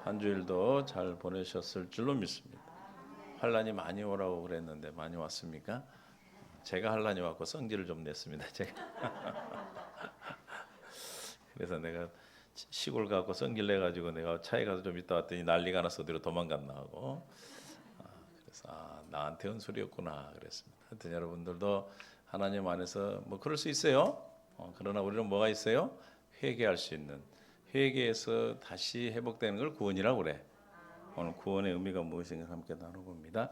한 주일도 잘 보내셨을 줄로 믿습니다. 환란이 많이 오라고 그랬는데 많이 왔습니까? 제가 환란이 왔고 성질을 좀 냈습니다. 제가 그래서 내가 시골 가고 성질 내 가지고 내가 차에 가서 좀 있다 왔더니 난리가 나서 어디로 도망갔나 하고 그래서 나한테 한 소리였구나 그랬습니다. 하여튼 여러분들도 하나님 안에서 뭐 그럴 수 있어요. 그러나 우리는 뭐가 있어요? 회개할 수 있는, 회개해서 다시 회복되는 걸 구원이라고 그래. 오늘 구원의 의미가 무엇인가 함께 나눠봅니다.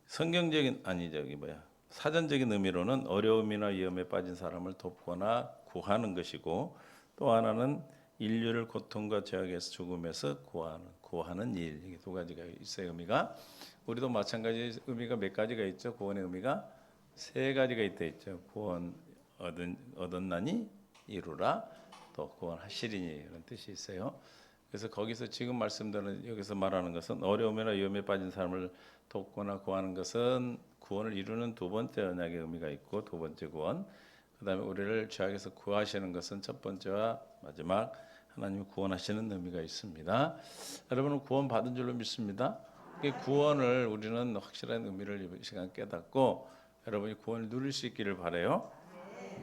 성경적인 아니 저기 뭐야 사전적인 의미로는 어려움이나 위험에 빠진 사람을 돕거나 구하는 것이고, 또 하나는 인류를 고통과 죄악에서 죽음에서 구하는 일. 이게 두 가지가 있어요. 의미가 우리도 마찬가지 의미가 몇 가지가 있죠. 구원의 의미가 세 가지가 있죠. 구원 얻었나니 이루라, 또 구원하시리니, 이런 뜻이 있어요. 그래서 거기서 지금 말씀드리는 여기서 말하는 것은 어려움이나 위험에 빠진 사람을 돕거나 구하는 것은 구원을 이루는 두 번째 언약의 의미가 있고, 두 번째 구원. 그다음에 우리를 죄악에서 구하시는 것은 첫 번째와 마지막 하나님이 구원하시는 의미가 있습니다. 여러분은 구원 받은 줄로 믿습니다. 구원을 우리는 확실한 의미를 이 시간 깨닫고 여러분이 구원을 누릴 수 있기를 바라요.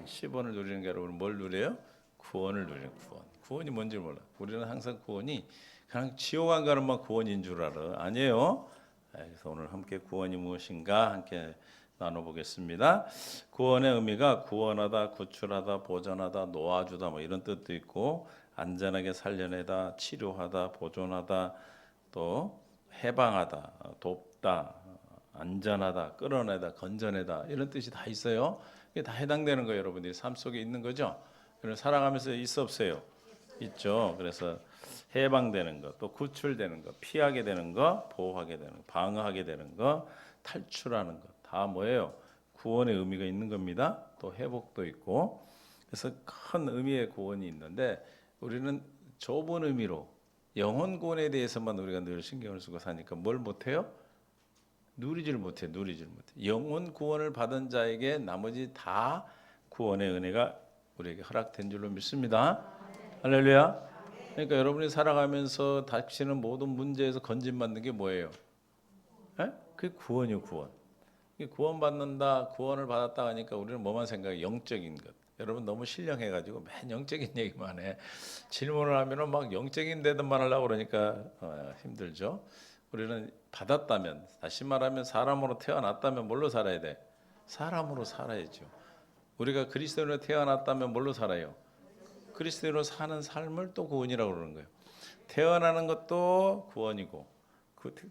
10원을 누리는 게 여러분 뭘 누려요? 구원을 누리는 구원. 구원이 뭔지 몰라. 우리는 항상 구원이 그냥 지옥 안 가는 만 구원인 줄 알아. 아니에요. 그래서 오늘 함께 구원이 무엇인가 함께 나눠보겠습니다. 구원의 의미가 구원하다, 구출하다, 보전하다, 놓아주다 뭐 이런 뜻도 있고, 안전하게 살려내다, 치료하다, 보존하다, 또 해방하다, 돕다, 안전하다, 끌어내다, 건져내다, 이런 뜻이 다 있어요. 이게 다 해당되는 거예요. 여러분들이 삶 속에 있는 거죠. 그래서 살아가면서 있어 없어요? 있죠. 그래서 해방되는 것, 또 구출되는 것, 피하게 되는 것, 보호하게 되는 것, 방어하게 되는 것, 탈출하는 것, 다 뭐예요? 구원의 의미가 있는 겁니다. 또 회복도 있고. 그래서 큰 의미의 구원이 있는데 우리는 좁은 의미로 영혼 구원에 대해서만 우리가 늘 신경을 쓰고 사니까 뭘 못해요? 누리질 못해. 영혼 구원을 받은 자에게 나머지 다 구원의 은혜가 우리에게 허락된 줄로 믿습니다. 할렐루야. 그러니까 여러분이 살아가면서 닥치는 모든 문제에서 건진받는 게 뭐예요? 그게 구원이요, 구원. 구원받는다, 구원을 받았다 하니까 우리는 뭐만 생각해? 영적인 것. 여러분 너무 신령해가지고 맨 영적인 얘기만 해. 질문을 하면은 막 영적인 데만 하려고 그러니까 힘들죠. 우리는 받았다면, 다시 말하면 사람으로 태어났다면 뭘로 살아야 돼? 사람으로 살아야죠. 우리가 그리스도인으로 태어났다면 뭘로 살아요? 그리스도인으로 사는 삶을 또 구원이라고 그러는 거예요. 태어나는 것도 구원이고,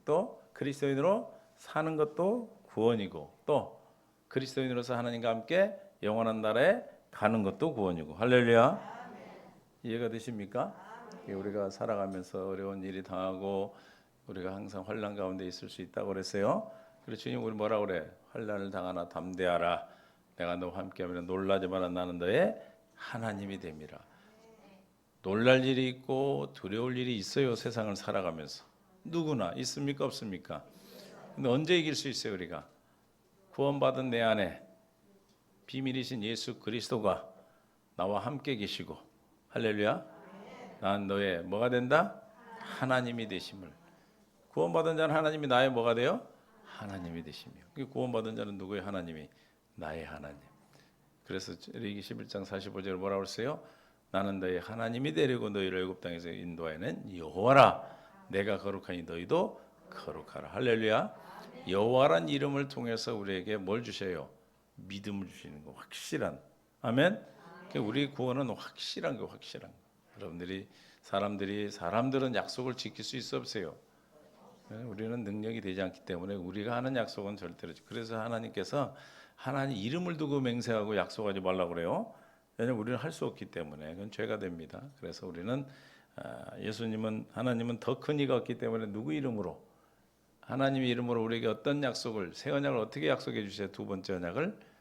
또 그리스도인으로 사는 것도 구원이고, 또 그리스도인으로서 하나님과 함께 영원한 나라에 가는 것도 구원이고. 할렐루야. 이해가 되십니까? 우리가 살아가면서 어려운 일이 당하고 우리가 항상 환난 가운데 있을 수 있다고 그랬어요. 그래서 주님 우리 뭐라 그래? 환난을 당하나 담대하라. 내가 너와 함께하면 놀라지 마라. 나는 너의 하나님이 됨이라. 놀랄 일이 있고 두려울 일이 있어요. 세상을 살아가면서 누구나 있습니까? 없습니까? 근데 언제 이길 수 있어요? 우리가 구원받은 내 안에 비밀이신 예수 그리스도가 나와 함께 계시고, 할렐루야. 난 너의 뭐가 된다? 하나님이 되심을. 구원받은 자는 하나님이 나의 뭐가 돼요? 하나님이 되시며. 구원받은 자는 누구의 하나님이? 나의 하나님. 그래서 레위기 11장 45절 뭐라고 했어요? 나는 너의 하나님이 되려고 너희를 애굽 땅에서 인도하여낸 여호와라. 내가 거룩하니 너희도 거룩하라. 할렐루야. 여호와란 이름을 통해서 우리에게 뭘 주셔요? 믿음을 주시는 거, 확실한. 아멘. 우리 구원은 확실한 거, 확실한 거. 여러분들이 사람들은 약속을 지킬 수 있어 없어요? 우리는 능력이 되지 않기 때문에 우리가 하는 약속은 절대로. 그래서 하나님께서 하나님 이름을 두고 맹세하고 약속하지 말라고 그래요. 왜냐하면 우리는 할 수 없기 때문에 그건 죄가 됩니다. 그래서 우리는 하나님은 더 큰 이가 없기 때문에 누구 이름으로, 하나님의 이름으로 우리에게 어떤 약속을, 새 언약을 어떻게 약속해 주세요? 두 번째 언약을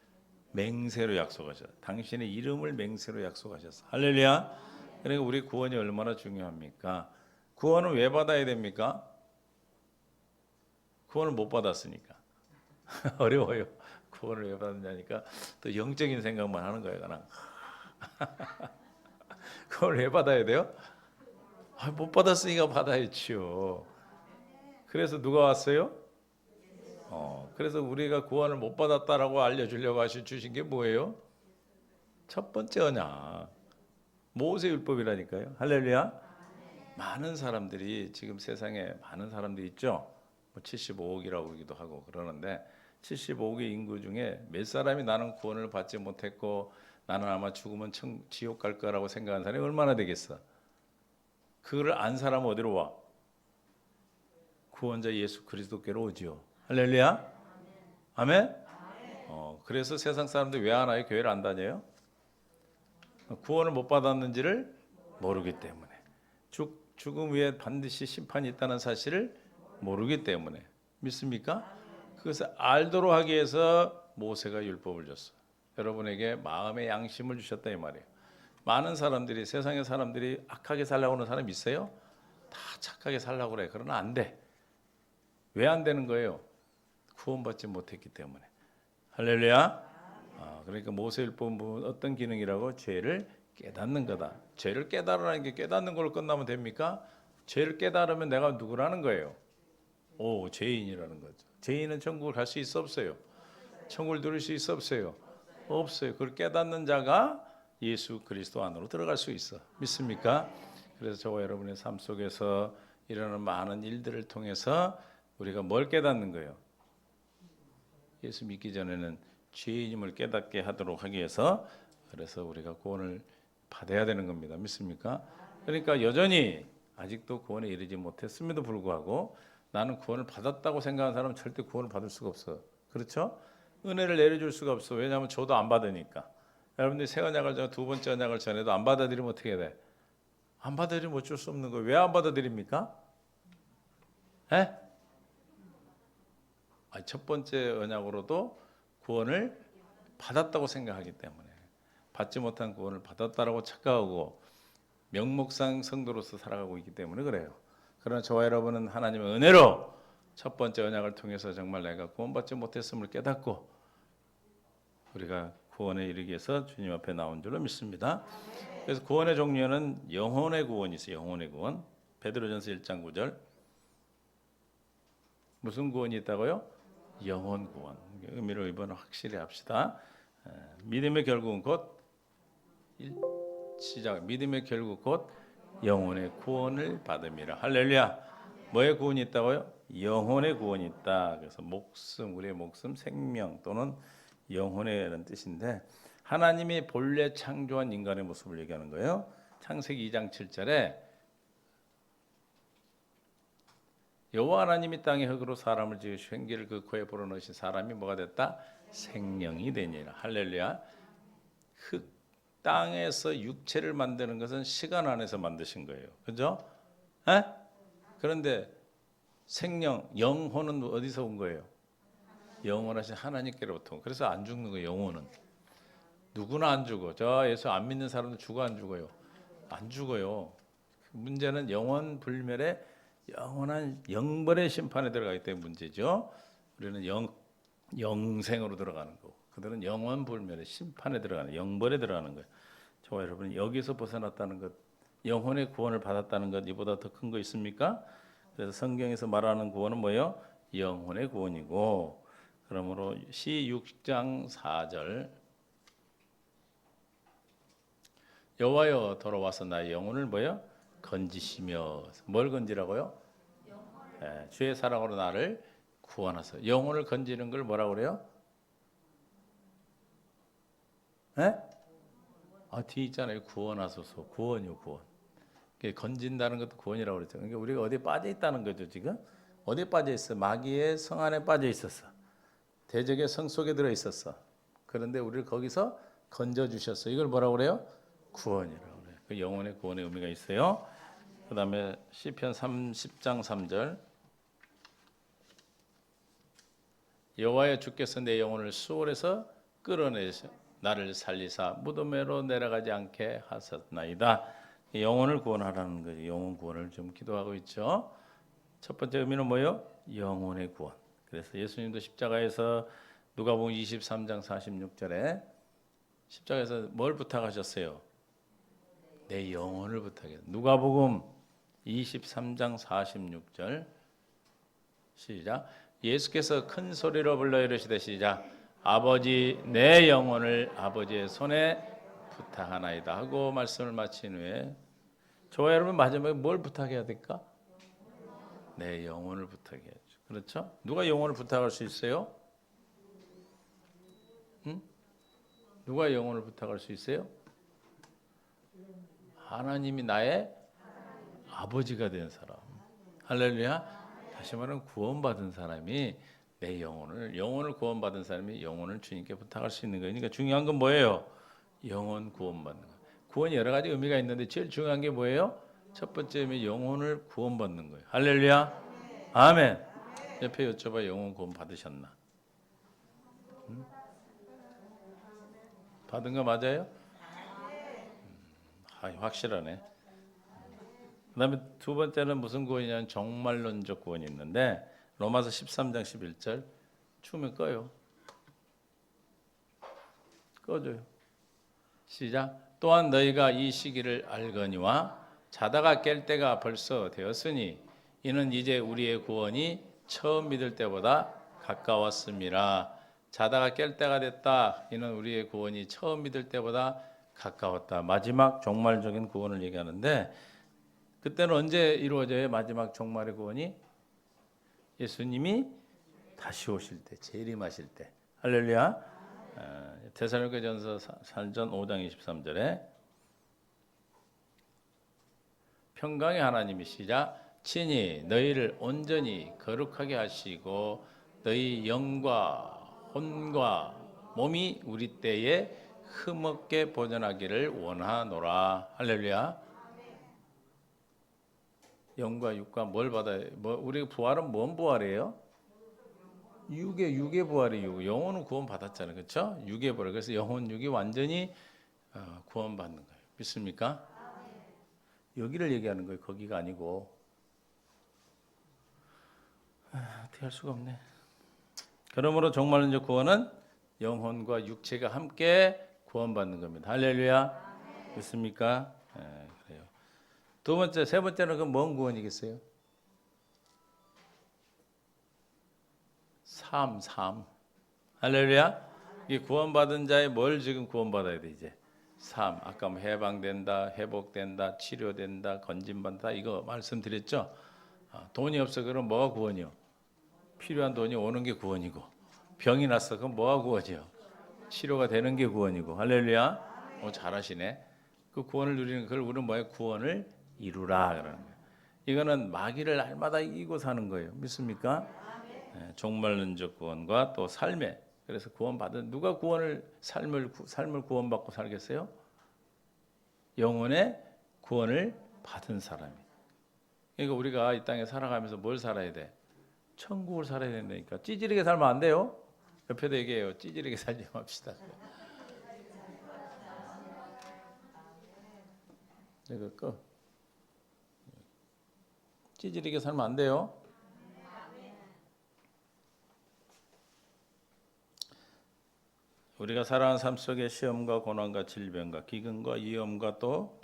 맹세로 약속하셨어요. 당신의 이름을 맹세로 약속하셨어요. 할렐루야. 그러니까 우리 구원이 얼마나 중요합니까? 구원은 왜 받아야 됩니까? 구원을 못 받았으니까. 어려워요. 구원을 왜 받느냐니까 또 영적인 생각만 하는 거예요. 그냥. 구원을 왜 받아야 돼요? 못 받았으니까 받아야지요. 그래서 누가 왔어요? 그래서 우리가 구원을 못 받았다라고 알려주려고 주신 게 뭐예요? 첫 번째 언약, 모세율법이라니까요. 할렐루야. 많은 사람들이 지금 세상에 많은 사람들이 있죠. 뭐 75억이라고 그러기도 하고 그러는데 75억의 인구 중에 몇 사람이 나는 구원을 받지 못했고 나는 아마 죽으면 지옥 갈 거라고 생각하는 사람이 얼마나 되겠어? 그걸 안 사람은 어디로 와? 구원자 예수 그리스도께로 오지요. 할렐루야. 아멘. 그래서 세상 사람들이 왜 안 와요? 교회를 안 다녀요? 구원을 못 받았는지를 모르기 때문에, 죽음 후에 반드시 심판이 있다는 사실을 모르기 때문에. 믿습니까? 그것을 알도록 하기 위해서 모세가 율법을 줬어. 여러분에게 마음의 양심을 주셨다 이 말이에요. 많은 사람들이, 세상의 사람들이 악하게 살려고 하는 사람 있어요? 다 착하게 살려고 그래. 그러나 안 돼. 왜 안 되는 거예요? 구원받지 못했기 때문에. 할렐루야. 그러니까 모세율법은 어떤 기능이라고? 죄를 깨닫는 거다. 죄를 깨달으라는 게 깨닫는 걸로 끝나면 됩니까? 죄를 깨달으면 내가 누구라는 거예요? 죄인이라는 거죠. 죄인은 천국을 갈 수 있어 없어요? 천국을 누릴 수 있어 없어요? 없어요. 그걸 깨닫는 자가 예수 그리스도 안으로 들어갈 수 있어. 믿습니까? 그래서 저와 여러분의 삶 속에서 일어나는 많은 일들을 통해서 우리가 뭘 깨닫는 거예요? 예수 믿기 전에는 죄인임을 깨닫게 하도록 하기 위해서, 그래서 우리가 구원을 받아야 되는 겁니다. 믿습니까? 그러니까 여전히 아직도 구원에 이르지 못했음에도 불구하고 나는 구원을 받았다고 생각하는 사람은 절대 구원을 받을 수가 없어. 그렇죠? 은혜를 내려줄 수가 없어. 왜냐하면 저도 안 받으니까. 여러분들이 새 언약을 전에 두 번째 언약을 전해도 안 받아들이면 어떻게 돼? 안 받아들이면 어쩔 수 없는 거예요. 왜 안 받아들입니까? 에? 첫 번째 언약으로도 구원을 받았다고 생각하기 때문에, 받지 못한 구원을 받았다라고 착각하고 명목상 성도로서 살아가고 있기 때문에 그래요. 그러나 저와 여러분은 하나님의 은혜로 첫 번째 언약을 통해서 정말 내가 구원받지 못했음을 깨닫고 우리가 구원에 이르기 위해서 주님 앞에 나온 줄로 믿습니다. 그래서 구원의 종류는 영혼의 구원이 있어요. 영혼의 구원. 베드로전서 1장 9절. 무슨 구원이 있다고요? 영혼 구원. 의미를 이번에 확실히 합시다. 믿음의 결국은 곧 믿음의 결국 곧 영혼의 구원을 받음이라. 할렐루야. 뭐의 구원이 있다고요? 영혼의 구원이 있다. 그래서 목숨, 우리의 목숨, 생명 또는 영혼의 이런 뜻인데, 하나님이 본래 창조한 인간의 모습을 얘기하는 거예요. 창세기 2장 7절에 여호와 하나님이 땅의 흙으로 사람을 지으시고 횡기를 그 코에 불어넣으신 사람이 뭐가 됐다? 생명이 되니라. 할렐루야. 흙 땅에서 육체를 만드는 것은 시간 안에서 만드신 거예요. 그죠? 에? 그런데 생명, 영혼은 어디서 온 거예요? 영원하신 하나님께로부터. 그래서 안 죽는 거예요. 영혼은 누구나 안 죽어. 저 예수 안 믿는 사람도 죽어 안 죽어요? 안 죽어요. 문제는 영원 불멸의 영원한 영벌의 심판에 들어가기 때문에 문제죠. 우리는 영생으로 들어가는 거고, 그들은 영원 불멸의 심판에 들어가는, 영벌에 들어가는 거예요. 저와 여러분이 여기서 벗어났다는 것, 영혼의 구원을 받았다는 것, 이보다 더 큰 거 있습니까? 그래서 성경에서 말하는 구원은 뭐예요? 영혼의 구원이고, 그러므로 시 6장 4절 여호와여 돌아와서 나의 영혼을 뭐예요? 건지시며. 뭘 건지라고요? 주의 사랑으로 나를 구원하소서. 영혼을 건지는 걸 뭐라고 그래요? 뒤에 있잖아요. 구원하소서. 구원이요, 구원. 건진다는 것도 구원이라고 그랬죠. 그러니까 우리가 어디에 빠져 있다는 거죠, 지금. 어디에 빠져 있어? 마귀의 성 안에 빠져 있었어. 대적의 성 속에 들어 있었어. 그런데 우리를 거기서 건져 주셨어. 이걸 뭐라고 그래요? 구원이라고 그래요. 그 영혼의 구원의 의미가 있어요. 그다음에 시편 30장 3절. 여호와여 주께서 내 영혼을 수월에서 끌어내셔 나를 살리사 무덤으로 내려가지 않게 하셨나이다. 영혼을 구원하라는 거죠. 영혼 구원을 좀 기도하고 있죠. 첫 번째 의미는 뭐예요? 영혼의 구원. 그래서 예수님도 십자가에서 누가복음 23장 46절에 십자가에서 뭘 부탁하셨어요? 내 영혼을 부탁해요. 누가복음 23장 46절 시작. 예수께서 큰 소리로 불러 이르시되 시작. 아버지 내 영혼을 아버지의 손에 부탁하나이다 하고 말씀을 마친 후에 저와 여러분 마지막에 뭘 부탁해야 될까? 내 영혼을 부탁해야죠. 그렇죠? 누가 영혼을 부탁할 수 있어요? 응? 누가 영혼을 부탁할 수 있어요? 하나님이 나의 아버지가 된 사람. 할렐루야. 다시 말하면 구원받은 사람이 내 영혼을 구원받은 사람이 영혼을 주님께 부탁할 수 있는 거예요. 그러니까 중요한 건 뭐예요? 영혼 구원받는 거. 구원이 여러 가지 의미가 있는데 제일 중요한 게 뭐예요? 첫 번째 의미 영혼을 구원받는 거예요. 할렐루야. 아멘. 옆에 여쭤봐 영혼 구원 받으셨나? 응? 받은 거 맞아요? 확실하네. 그다음에 두 번째는 무슨 구원이냐면 종말론적 구원이 있는데 로마서 13장 11절 추우면 꺼요. 꺼줘요. 시작. 또한 너희가 이 시기를 알거니와 자다가 깰 때가 벌써 되었으니 이는 이제 우리의 구원이 처음 믿을 때보다 가까웠음이라. 자다가 깰 때가 됐다. 이는 우리의 구원이 처음 믿을 때보다 가까웠다. 마지막 종말적인 구원을 얘기하는데 그때는 언제 이루어져요? 마지막 종말의 구원이? 예수님이 다시 오실 때, 재림하실 때. 할렐루야. 데살로니가전서 4장 5장 23절에 평강의 하나님이 시작. 친히 너희를 온전히 거룩하게 하시고 너희 영과 혼과 몸이 우리 때에 흠없게 보존하기를 원하노라. 할렐루야. 영과 육과 뭘 받아요? 우리 부활은 뭔 부활이에요? 육의 부활이에요. 영혼은 구원 받았잖아요, 그렇죠? 육의 부활. 그래서 영혼 육이 완전히 구원 받는 거예요. 믿습니까? 여기를 얘기하는 거예요. 거기가 아니고. 어떻게 할 수가 없네. 그러므로 종말론적 구원은 영혼과 육체가 함께 구원받는 겁니다. 할렐루야. 믿습니까? 그래요. 두 번째, 세 번째는 그 뭔 구원이겠어요? 삶. 할렐루야. 이 구원받은 자의 뭘 지금 구원받아야 돼 이제? 삶. 아까 뭐 해방된다, 회복된다, 치료된다, 건진받는다 이거 말씀드렸죠? 돈이 없어 그럼 뭐가 구원이요? 필요한 돈이 오는 게 구원이고 병이 났어 그럼 뭐가 구원이요? 치료가 되는 게 구원이고. 할렐루야. 잘하시네. 그 구원을 누리는 그걸 우리는 뭐예요? 구원을 이루라 그러는 거예요. 이거는 마귀를 날마다 이기고 사는 거예요. 믿습니까? 종말론적 구원과 또 삶에 그래서 구원받은 누가 삶을 구원받고 살겠어요? 영혼의 구원을 받은 사람이. 그러니까 우리가 이 땅에 살아가면서 뭘 살아야 돼? 천국을 살아야 된다니까. 찌질하게 살면 안 돼요. 옆에도 얘기해요. 찌질하게 살지 맙시다. 이거 꺼. 찌질하게 살면 안 돼요. 우리가 살아가는 삶 속에 시험과 고난과 질병과 기근과 위험과 또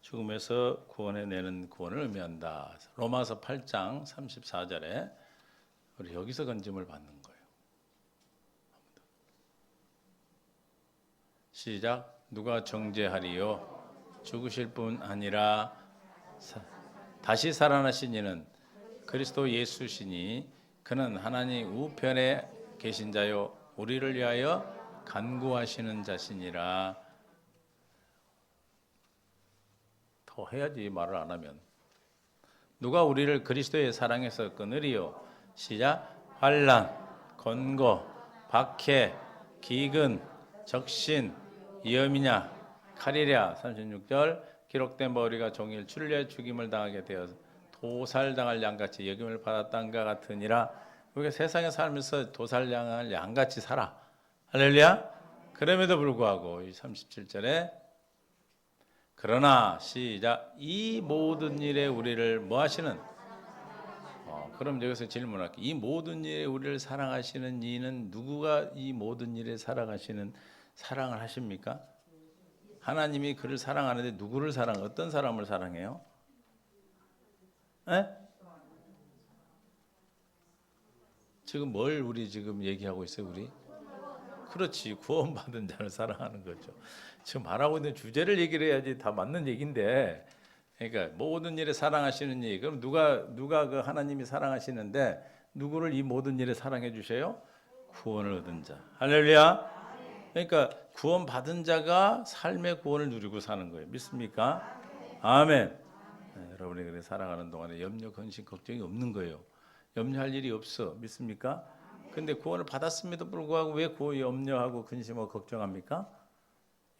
죽음에서 구원해내는 구원을 의미한다. 로마서 8장 34절에 우리 여기서 건짐을 받는 거예요. 시작. 누가 정죄하리요? 죽으실 뿐 아니라 다시 살아나신 이는 그리스도 예수시니 그는 하나님 우편에 계신 자요 우리를 위하여 간구하시는 자시니라. 더 해야지 말을 안 하면. 누가 우리를 그리스도의 사랑에서 끊으리요? 시작. 환난, 권고, 박해, 기근, 적신, 위험이냐? 칼이랴. 36절. 기록된 바 우리가 종일 출려 죽임을 당하게 되어 도살당할 양같이 여김을 받았단가 같으니라. 우리가 세상에 살면서 도살당할 양같이 살아. 할렐루야. 그럼에도 불구하고 이 37절에 그러나 시작. 이 모든 일에 우리를 뭐 하시는? 그럼 여기서 질문할게요. 이 모든 일에 우리를 사랑하시는 이는 누구가 이 모든 일에 사랑을 하십니까? 하나님이 그를 사랑하는데 누구를 어떤 사람을 사랑해요? 에? 지금 뭘 우리 지금 얘기하고 있어요, 우리? 그렇지, 구원받은 자를 사랑하는 거죠. 지금 말하고 있는 주제를 얘기를 해야지 다 맞는 얘기인데, 그러니까 모든 일에 사랑하시는 이. 그럼 누가 그 하나님이 사랑하시는데 누구를 이 모든 일에 사랑해 주세요? 구원을 얻은 자. 할렐루야. 그러니까 구원받은 자가 삶의 구원을 누리고 사는 거예요. 믿습니까? 아멘. 네, 여러분이 그래 살아가는 동안에 염려, 근심, 걱정이 없는 거예요. 염려할 일이 없어. 믿습니까? 근데 구원을 받았음에도 불구하고 왜 염려하고 근심하고 걱정합니까?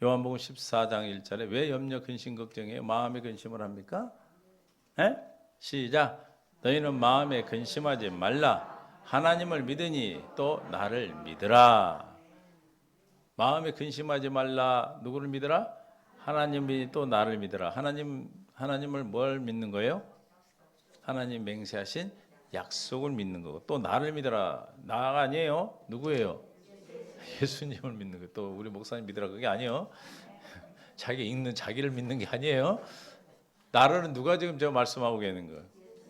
요한복음 14장 1절에 왜 염려, 근심, 걱정해요? 마음에 근심을 합니까? 에? 시작. 너희는 마음에 근심하지 말라. 하나님을 믿으니 또 나를 믿으라. 마음에 근심하지 말라. 누구를 믿으라? 하나님이 또 나를 믿으라. 하나님을 뭘 믿는 거예요? 하나님 맹세하신 약속을 믿는 거고 또 나를 믿으라. 나가 아니에요. 누구예요? 예수님을 믿는 거. 또 우리 목사님 믿으라 그게 아니에요. 자기 읽는 자기를 믿는 게 아니에요. 나를 누가 지금 저 말씀하고 계는 거예요?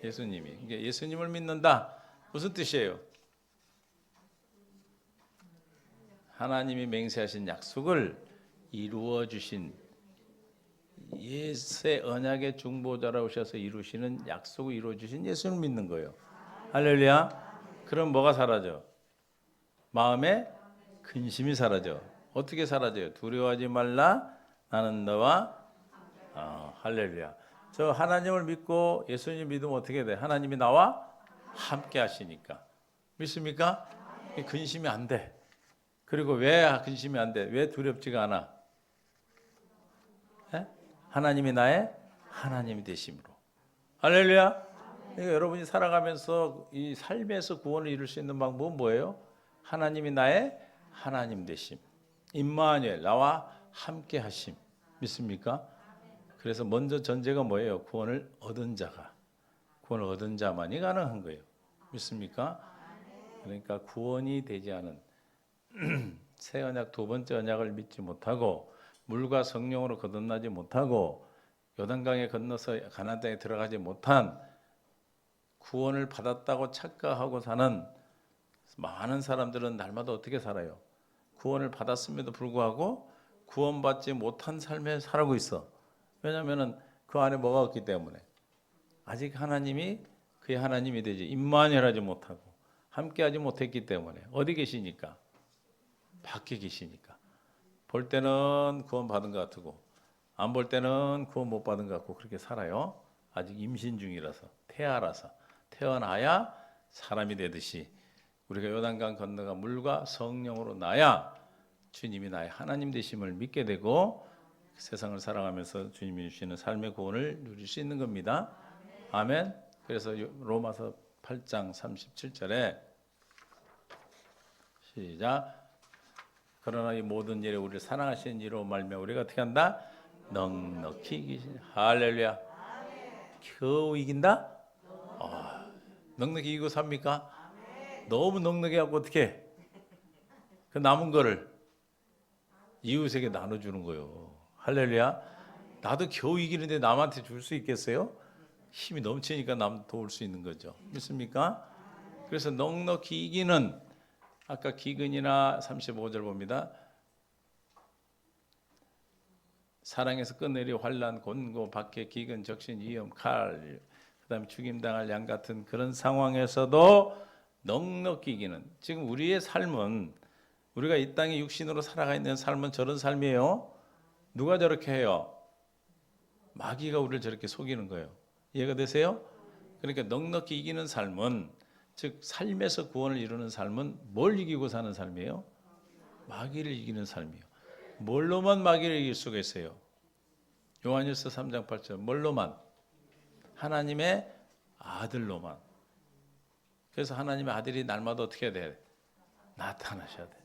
예수님이. 그러니까 예수님을 믿는다. 무슨 뜻이에요? 하나님이 맹세하신 약속을 이루어 주신 옛의 언약의 중보자라 오셔서 이루시는 약속을 이루어 주신 예수를 믿는 거예요. 할렐루야. 그럼 뭐가 사라져? 마음에 근심이 사라져. 어떻게 사라져요? 두려워하지 말라. 나는 너와 할렐루야. 저 하나님을 믿고 예수님 믿으면 어떻게 돼? 하나님이 나와 함께 하시니까. 믿습니까? 근심이 안 돼. 그리고 왜 근심이 안 돼? 왜 두렵지가 않아? 에? 하나님이 나의 하나님이 되심으로. 할렐루야. 그러니까 여러분이 살아가면서 이 삶에서 구원을 이룰 수 있는 방법은 뭐예요? 하나님이 나의 하나님 되심. 임마누엘 나와 함께 하심. 믿습니까? 그래서 먼저 전제가 뭐예요? 구원을 얻은 자가. 구원을 얻은 자만이 가능한 거예요. 믿습니까? 그러니까 구원이 되지 않은 새 언약 두 번째 언약을 믿지 못하고 물과 성령으로 거듭나지 못하고 요단강에 건너서 가나안 땅에 들어가지 못한 구원을 받았다고 착각하고 사는 많은 사람들은 날마다 어떻게 살아요? 구원을 받았음에도 불구하고 구원받지 못한 삶에 살고 있어. 왜냐하면 그 안에 뭐가 없기 때문에 아직 하나님이 그의 하나님이 되지 임마누엘 못하고 함께하지 못했기 때문에 어디 계시니까? 밖에 계시니까. 볼 때는 구원 받은 것 같고 안 볼 때는 구원 못 받은 것 같고 그렇게 살아요. 아직 임신 중이라서 태아라서 태어나야 사람이 되듯이 우리가 요단강 건너가 물과 성령으로 나야 주님이 나의 하나님 되심을 믿게 되고 세상을 살아가면서 주님이 주시는 삶의 구원을 누릴 수 있는 겁니다. 아멘. 그래서 로마서 8장 37절에 시작. 그러나 이 모든 일에 우리를 사랑하시는 이로 말미암아 우리가 어떻게 한다? 넉넉히 이기신. 할렐루야. 겨우 이긴다? 넉넉히 이기고 삽니까? 너무 넉넉해갖고 어떻게? 그 남은 거를 이웃에게 나눠주는 거예요. 할렐루야. 나도 겨우 이기는데 남한테 줄 수 있겠어요? 힘이 넘치니까 남 도울 수 있는 거죠. 믿습니까? 그래서 넉넉히 이기는 아까 기근이나 35절 봅니다. 사랑에서 끝내리 환난, 곤고, 박해, 기근, 적신, 위험, 칼, 그다음에 죽임당할 양 같은 그런 상황에서도 넉넉히 이기는. 지금 우리의 삶은 우리가 이 땅에 육신으로 살아가 있는 삶은 저런 삶이에요. 누가 저렇게 해요? 마귀가 우리를 저렇게 속이는 거예요. 이해가 되세요? 그러니까 넉넉히 이기는 삶은 즉 삶에서 구원을 이루는 삶은 뭘 이기고 사는 삶이에요? 마귀를 이기는 삶이에요. 뭘로만 마귀를 이길 수가 있어요? 요한일서 3장 8절 뭘로만? 하나님의 아들로만. 그래서 하나님의 아들이 날마다 어떻게 해야 돼? 나타나셔야 돼.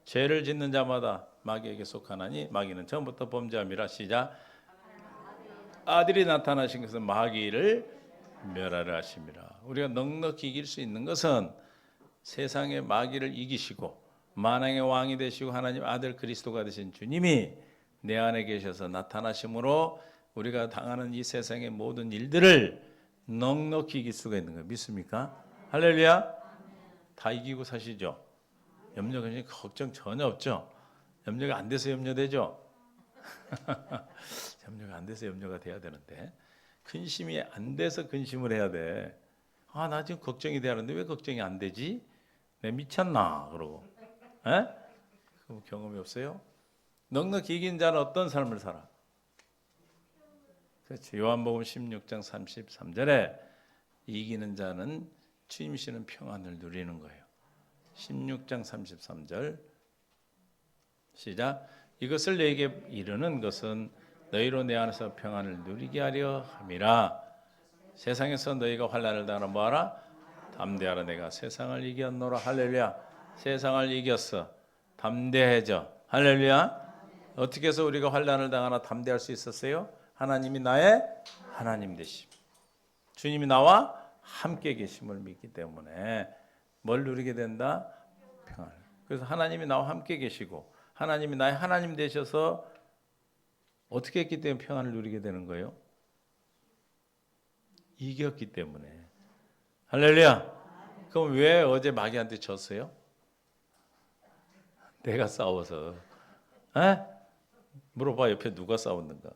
죄를 짓는 자마다 마귀에게 속하나니 마귀는 처음부터 범죄함이라. 시작. 아들이 나타나신 것은 마귀를 멸하려 하심이라. 우리가 넉넉히 이길 수 있는 것은 세상의 마귀를 이기시고 만왕의 왕이 되시고 하나님 아들 그리스도가 되신 주님이 내 안에 계셔서 나타나심으로 우리가 당하는 이 세상의 모든 일들을 넉넉히 이길 수가 있는 거예요. 믿습니까? 할렐루야. 다 이기고 사시죠? 염려, 걱정 전혀 없죠? 염려가 안 돼서 염려되죠? 염려가 안 돼서 염려가 돼야 되는데 근심이 안 돼서 근심을 해야 돼. 아, 나 지금 걱정이 되는데 왜 걱정이 안 되지? 내 미쳤나? 그러고. 에? 그럼 경험이 없어요? 넉넉히 이긴 자는 어떤 삶을 살아? 그렇지. 요한복음 16장 33절에 이기는 자는 주임시는 평안을 누리는 거예요. 16장 33절 시작. 이것을 너에게 이르는 것은 너희로 내 안에서 평안을 누리게 하려 함이라. 세상에서 너희가 환난을 당하나 뭐하라? 담대하라. 내가 세상을 이겼노라. 할렐루야. 세상을 이겼어. 담대해져. 할렐루야. 어떻게 해서 우리가 환난을 당하나 담대할 수 있었어요? 하나님이 나의 하나님 되심, 주님이 나와 함께 계심을 믿기 때문에 뭘 누리게 된다? 평안을. 그래서 하나님이 나와 함께 계시고 하나님이 나의 하나님 되셔서 어떻게 했기 때문에 평안을 누리게 되는 거예요? 이겼기 때문에. 할렐루야. 그럼 왜 어제 마귀한테 졌어요? 내가 싸워서. 에? 물어봐. 옆에 누가 싸웠는가?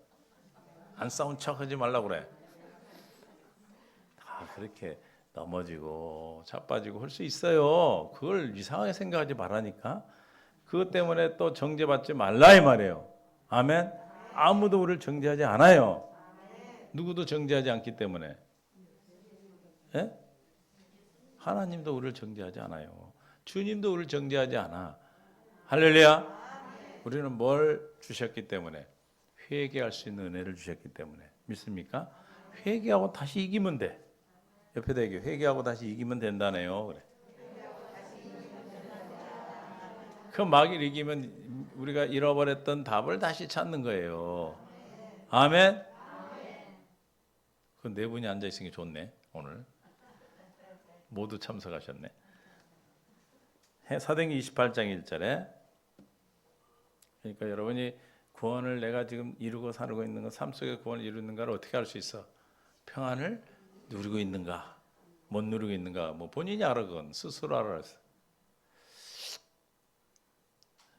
안 싸운 척하지 말라고 그래. 다 그렇게 넘어지고 자빠지고 할 수 있어요. 그걸 이상하게 생각하지 말라니까. 그것 때문에 또 정죄받지 말라 이 말이에요. 아멘. 아무도 우리를 정죄하지 않아요. 누구도 정죄하지 않기 때문에. 예? 하나님도 우리를 정죄하지 않아요. 주님도 우리를 정죄하지 않아. 할렐루야. 우리는 뭘 주셨기 때문에? 회개할 수 있는 은혜를 주셨기 때문에. 믿습니까? 회개하고 다시 이기면 돼. 옆에다 얘기해. 회개하고 다시 이기면 된다네요. 그래. 그 마귀를 이기면 우리가 잃어버렸던 답을 다시 찾는 거예요. 아멘. 그 네 분이 앉아 있으니 좋네. 오늘 모두 참석하셨네. 사도행전 28장 1절에 그러니까 여러분이 구원을 내가 지금 이루고 살고 있는 것, 삶 속에 구원을 이루는가를 어떻게 알 수 있어? 평안을 누리고 있는가, 못 누리고 있는가, 뭐 본인이 알아. 그건 스스로 알아.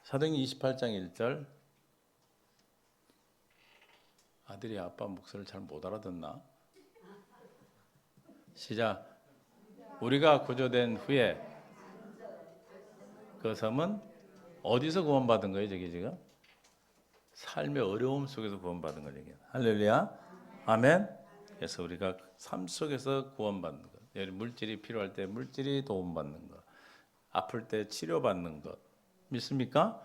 사도행전 28장 1절. 아들이 아빠 목소리를 잘 못 알아듣나? 시작. 우리가 구조된 후에 그 섬은 어디서 구원받은 거예요? 저기 지금 삶의 어려움 속에서 구원받은 거죠. 할렐루야. 아멘. 그래서 우리가 삶 속에서 구원받는 것, 물질이 필요할 때 물질이 도움받는 것, 아플 때 치료받는 것. 믿습니까?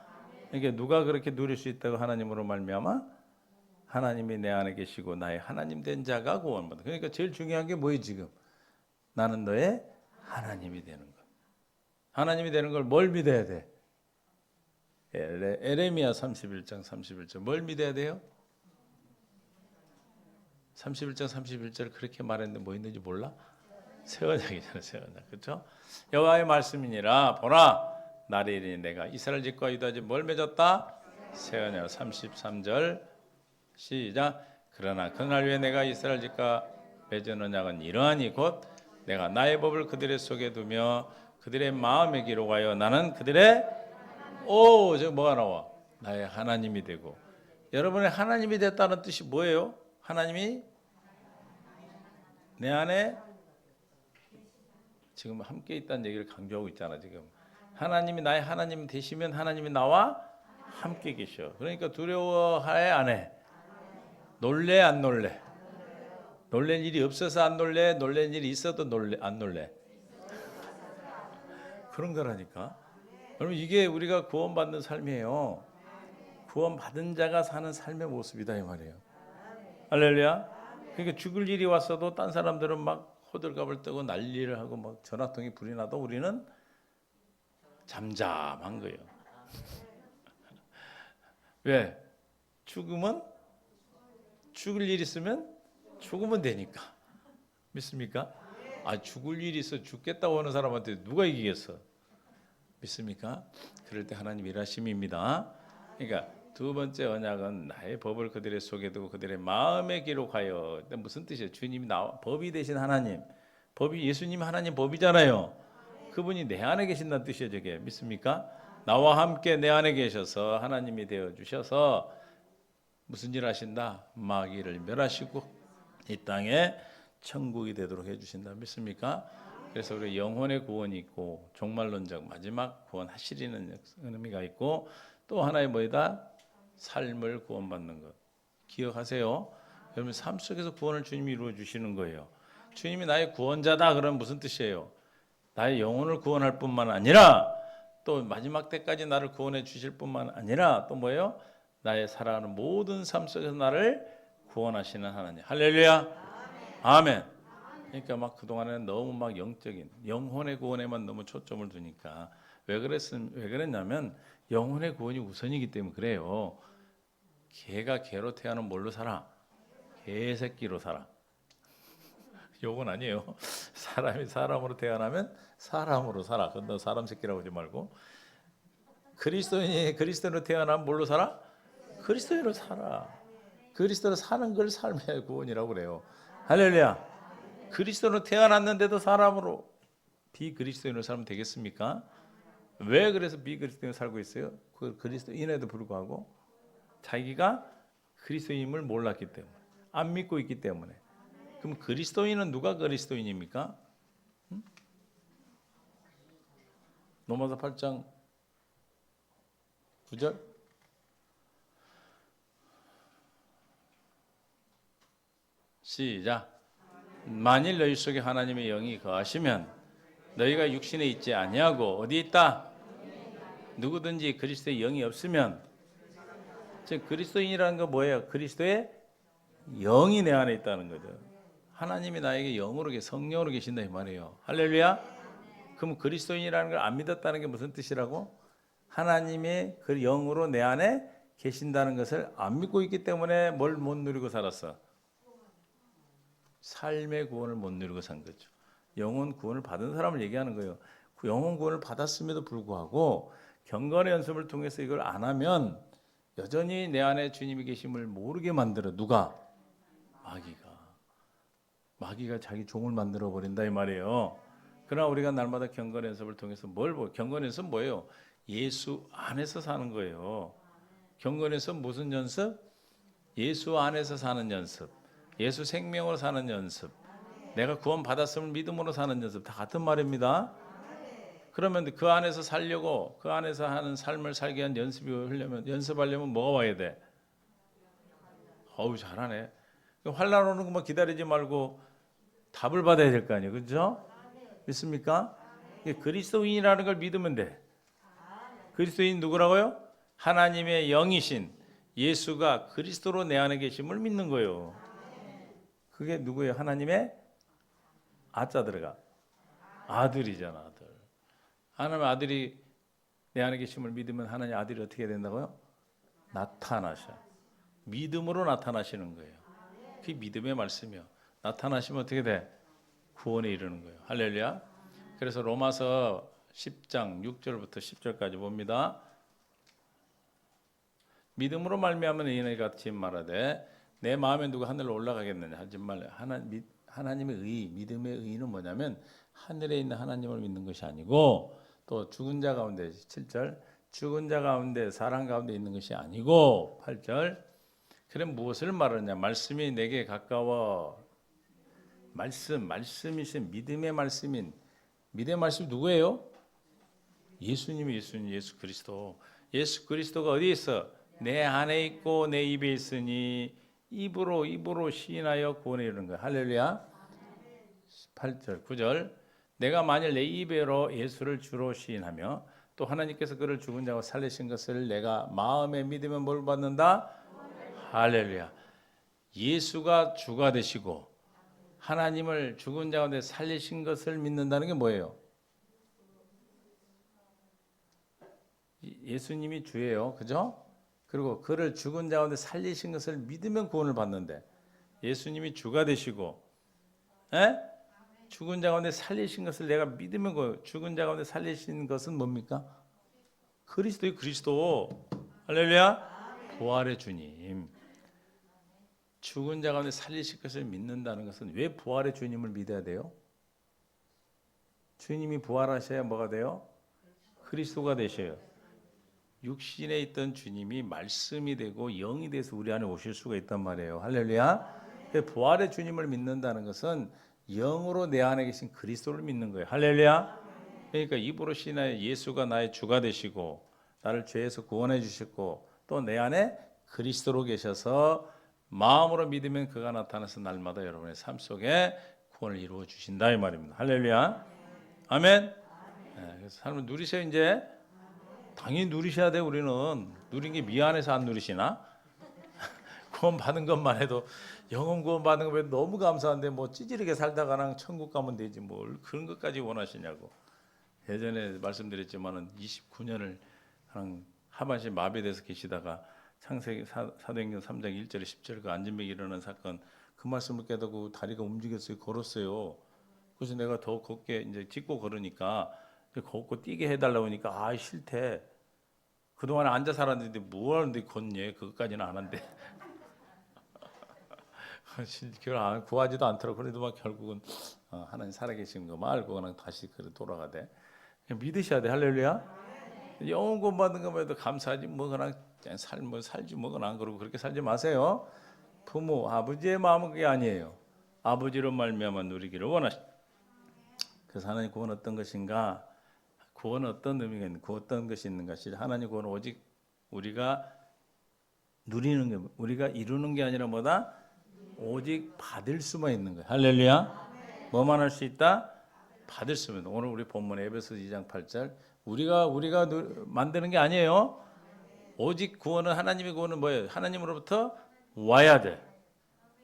이게 누가 그렇게 누릴 수 있다고? 하나님으로 말미암아 하나님이 내 안에 계시고 나의 하나님 된 자가 구원받는. 그러니까 제일 중요한 게 뭐예요? 지금 나는 너의 하나님이 되는 것. 하나님이 되는 걸 뭘 믿어야 돼? 에레미야 31장 31절. 뭘 믿어야 돼요? 31장 31절 그렇게 말했는데 뭐 있는지 몰라? 새 언약이잖아요. 새 언약. 그렇죠? 여호와의 말씀이니라. 보라 날이 이르니 내가 이스라엘 집과 유다 집 뭘 맺었다? 새 언약. 33절 시작. 그러나 그날 위에 내가 이스라엘 집과 맺은 언약은 이러하니 곧 내가 나의 법을 그들의 속에 두며 그들의 마음에 기록하여 나는 그들의 저 뭐가 나와? 나의 하나님이 되고. 여러분의 하나님이 됐다는 뜻이 뭐예요? 하나님이 내 안에 지금 함께 있다는 얘기를 강조하고 있잖아. 지금 하나님이 나의 하나님 되시면 하나님이 나와 함께 계셔. 그러니까 두려워해 안 해? 놀래 안 놀래? 놀랄 일이 없어서 안 놀래? 놀랄 일이 있어도 놀래 안 놀래? 그런 거라니까. 여러분 이게 우리가 구원받는 삶이에요. 구원받은 자가 사는 삶의 모습이다 이 말이에요. 할렐루야. 그러니까 죽을 일이 왔어도 딴 사람들은 막 호들갑을 뜨고 난리를 하고 막 전화통이 불이 나도 우리는 잠잠한 거예요. 왜? 죽으면 죽을 일 있으면 죽으면 되니까. 믿습니까? 죽을 일이 있어 죽겠다고 하는 사람한테 누가 이기겠어? 믿습니까? 그럴 때 하나님 일하심입니다. 그러니까 두 번째 언약은 나의 법을 그들의 속에 두고 그들의 마음에 기록하여. 무슨 뜻이에요? 주님이 법이 되신 하나님, 법이 예수님 하나님 법이잖아요. 그분이 내 안에 계신다는 뜻이에요. 저게 믿습니까? 나와 함께 내 안에 계셔서 하나님이 되어 주셔서 무슨 일 하신다? 마귀를 멸하시고 이 땅에 천국이 되도록 해주신다. 믿습니까? 그래서 우리 영혼의 구원이 있고 종말론적 마지막 구원하시리는 의미가 있고 또 하나의 뭐이다? 삶을 구원받는 것. 기억하세요. 여러분 삶 속에서 구원을 주님이 이루어 주시는 거예요. 주님이 나의 구원자다 그러면 무슨 뜻이에요? 나의 영혼을 구원할 뿐만 아니라 또 마지막 때까지 나를 구원해 주실 뿐만 아니라 또 뭐예요? 나의 살아가는 모든 삶 속에서 나를 구원하시는 하나님. 할렐루야. 아멘. 그러니까 막 그동안에는 너무 막 영적인 영혼의 구원에만 너무 초점을 두니까 왜 그랬냐면 영혼의 구원이 우선이기 때문에 그래요. 개가 개로 태어나면 뭘로 살아? 개새끼로 살아. 요건 아니에요. 사람이 사람으로 태어나면 사람으로 살아. 근데 사람 새끼라고 하지 말고 그리스도인이 그리스도인으로 태어나면 뭘로 살아? 그리스도인으로 살아. 그리스도로 사는 걸 삶의 구원이라고 그래요. 할렐루야. 그리스도로 태어났는데도 사람으로 비그리스도인으로 살면 되겠습니까? 왜 그래서 비그리스도인으로 살고 있어요? 그 그리스도인에도 불구하고 자기가 그리스도인임을 몰랐기 때문에 안 믿고 있기 때문에. 그럼 그리스도인은 누가 그리스도인입니까? 로마서 8장 9절 시작. 만일 너희 속에 하나님의 영이 거하시면 너희가 육신에 있지 아니하고 어디 있다? 누구든지 그리스도의 영이 없으면 즉 그리스도인이라는 거 뭐예요? 그리스도의 영이 내 안에 있다는 거죠. 하나님이 나에게 영으로 성령으로 계신다 이 말이에요. 할렐루야. 그럼 그리스도인이라는 걸 안 믿었다는 게 무슨 뜻이라고? 하나님의 그 영으로 내 안에 계신다는 것을 안 믿고 있기 때문에 뭘 못 누리고 살았어? 삶의 구원을 못 누리고 산 거죠. 영혼 구원을 받은 사람을 얘기하는 거예요. 그 영혼 구원을 받았음에도 불구하고 경건의 연습을 통해서 이걸 안 하면 여전히 내 안에 주님이 계심을 모르게 만들어. 누가? 마귀가 자기 종을 만들어 버린다 이 말이에요. 그러나 우리가 날마다 경건 연습을 통해서 경건 연습 뭐예요? 예수 안에서 사는 거예요. 경건 연습 무슨 연습? 예수 안에서 사는 연습. 예수 생명으로 사는 연습. 내가 구원 받았음을 믿음으로 사는 연습. 다 같은 말입니다. 그러면 그 안에서 살려고 그 안에서 하는 삶을 살게 한 연습하려면 뭐가 와야 돼? 어우 잘하네. 환난 오는 것만 기다리지 말고 답을 받아야 될 거 아니에요. 그렇죠? 믿습니까? 그리스도인이라는 걸 믿으면 돼. 그리스도인 누구라고요? 하나님의 영이신 예수가 그리스도로 내 안에 계심을 믿는 거예요. 그게 누구예요? 하나님의 아자 들어가. 아들이잖아, 아들. 하나님의 아들이 내 안에 계심을 믿으면 하나님의 아들이 어떻게 된다고요? 나타나셔. 믿음으로 나타나시는 거예요. 그게 믿음의 말씀이요. 나타나시면 어떻게 돼? 구원에 이르는 거예요. 할렐루야. 그래서 로마서 10장 6절부터 10절까지 봅니다. 믿음으로 말미암은 의인의 같이 말하되 내 마음에 누가 하늘로 올라가겠느냐 하지 말라. 하나님의 의, 믿음의 의는 뭐냐면 하늘에 있는 하나님을 믿는 것이 아니고 또 죽은 자 가운데 7절 죽은 자 가운데 사람 가운데 있는 것이 아니고 8절 그럼 무엇을 말하느냐 말씀이 내게 가까워 말씀이신 믿음의 말씀인 믿음의 말씀이 누구예요? 예수님이 예수 그리스도. 예수 그리스도가 어디에 있어? 내 안에 있고 내 입에 있으니 입으로 시인하여 구원에 이르는 거야. 할렐루야. 8절 9절 내가 만일 내 입으로 예수를 주로 시인하며 또 하나님께서 그를 죽은 자와 살리신 것을 내가 마음에 믿으면 뭘 받는다? 할렐루야. 예수가 주가 되시고 하나님을 죽은 자 가운데 살리신 것을 믿는다는 게 뭐예요? 예수님이 주예요. 그죠? 그리고 그를 죽은 자 가운데 살리신 것을 믿으면 구원을 받는데 예수님이 주가 되시고 죽은 자 가운데 살리신 것을 내가 믿으면 죽은 자 가운데 살리신 것은 뭡니까? 그리스도의 그리스도. 할렐루야. 부활의 주님. 죽은 자 가운데 살리실 것을 믿는다는 것은 왜 부활의 주님을 믿어야 돼요? 주님이 부활하셔야 뭐가 돼요? 그리스도가 되셔요. 육신에 있던 주님이 말씀이 되고 영이 돼서 우리 안에 오실 수가 있단 말이에요. 할렐루야. 부활의 주님을 믿는다는 것은 영으로 내 안에 계신 그리스도를 믿는 거예요. 할렐루야. 그러니까 입으로 신하여 예수가 나의 주가 되시고 나를 죄에서 구원해 주셨고 또 내 안에 그리스도로 계셔서 마음으로 믿으면 그가 나타나서 날마다 여러분의 삶 속에 구원을 이루어 주신다 이 말입니다. 할렐루야. 아멘. 네, 그래서 삶을 누리세요. 이제 당연히 누리셔야 돼. 우리는 누린 게 미안해서 안 누리시나? 구원 받은 것만 해도 영혼 구원 받은 거 너무 감사한데 뭐 찌질하게 살다가랑 천국 가면 되지 뭘 그런 것까지 원하시냐고. 예전에 말씀드렸지만은 29년을 하반신 마비돼서 계시다가 창세기 사도행전 3장 1절에 10절 그 안진맥이 일어난 사건 그 말씀을 깨닫고 다리가 움직였어요. 걸었어요. 그래서 내가 더 걷게 이제 짚고 걸으니까 걷고 뛰게 해달라고 하니까 아 싫대. 그동안 앉아 살았는데 뭐 하는데 걷니? 그것까지는 안 한대. 결혼 구하지도 않더라고. 그래도 막 결국은 하나님 살아계신 거 말고 그냥 다시 그래 돌아가대. 믿으셔야 돼. 할렐루야. 영혼 구원 받은 것만 해도 감사하지 뭐 그냥 삶을 살지 뭐 그냥 그러고 그렇게 살지 마세요. 부모 아버지의 마음은 그게 아니에요. 아버지로 말미암아 누리기를 원하시. 그래서 하나님 구원 어떤 것인가? 구원은 어떤 의미가 있는? 어떤 것이 있는가? 하나님 구원은 오직 우리가 누리는 게, 우리가 이루는 게 아니라 뭐다? 오직 받을 수만 있는 거예요. 할렐루야. 뭐만 할 수 있다? 받을 수만. 오늘 우리 본문 에베소 2장 8절 우리가 만드는 게 아니에요. 오직 구원은 하나님의 구원은 뭐예요? 하나님으로부터 와야 돼.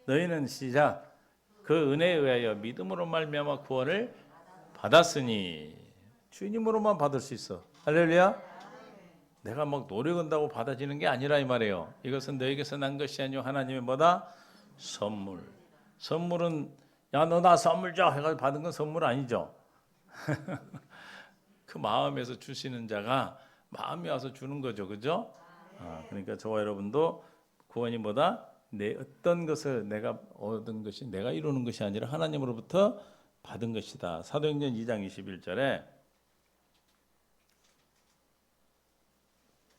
너희는 시작 그 은혜에 의하여 믿음으로 말미암아 구원을 받았으니 주님으로만 받을 수 있어. 할렐루야. 내가 막 노력한다고 받아지는 게 아니라 이 말이에요. 이것은 너에게서 난 것이 아니요 하나님의 뭐다? 선물. 선물은 야 너 나 선물 줘 해가지고 받은 건 선물 아니죠. 그 마음에서 주시는 자가 마음이 와서 주는 거죠, 그죠? 그러니까 저와 여러분도 구원이 뭐다? 내 어떤 것을 내가 얻은 것이 내가 이루는 것이 아니라 하나님으로부터 받은 것이다. 사도행전 2장 21절에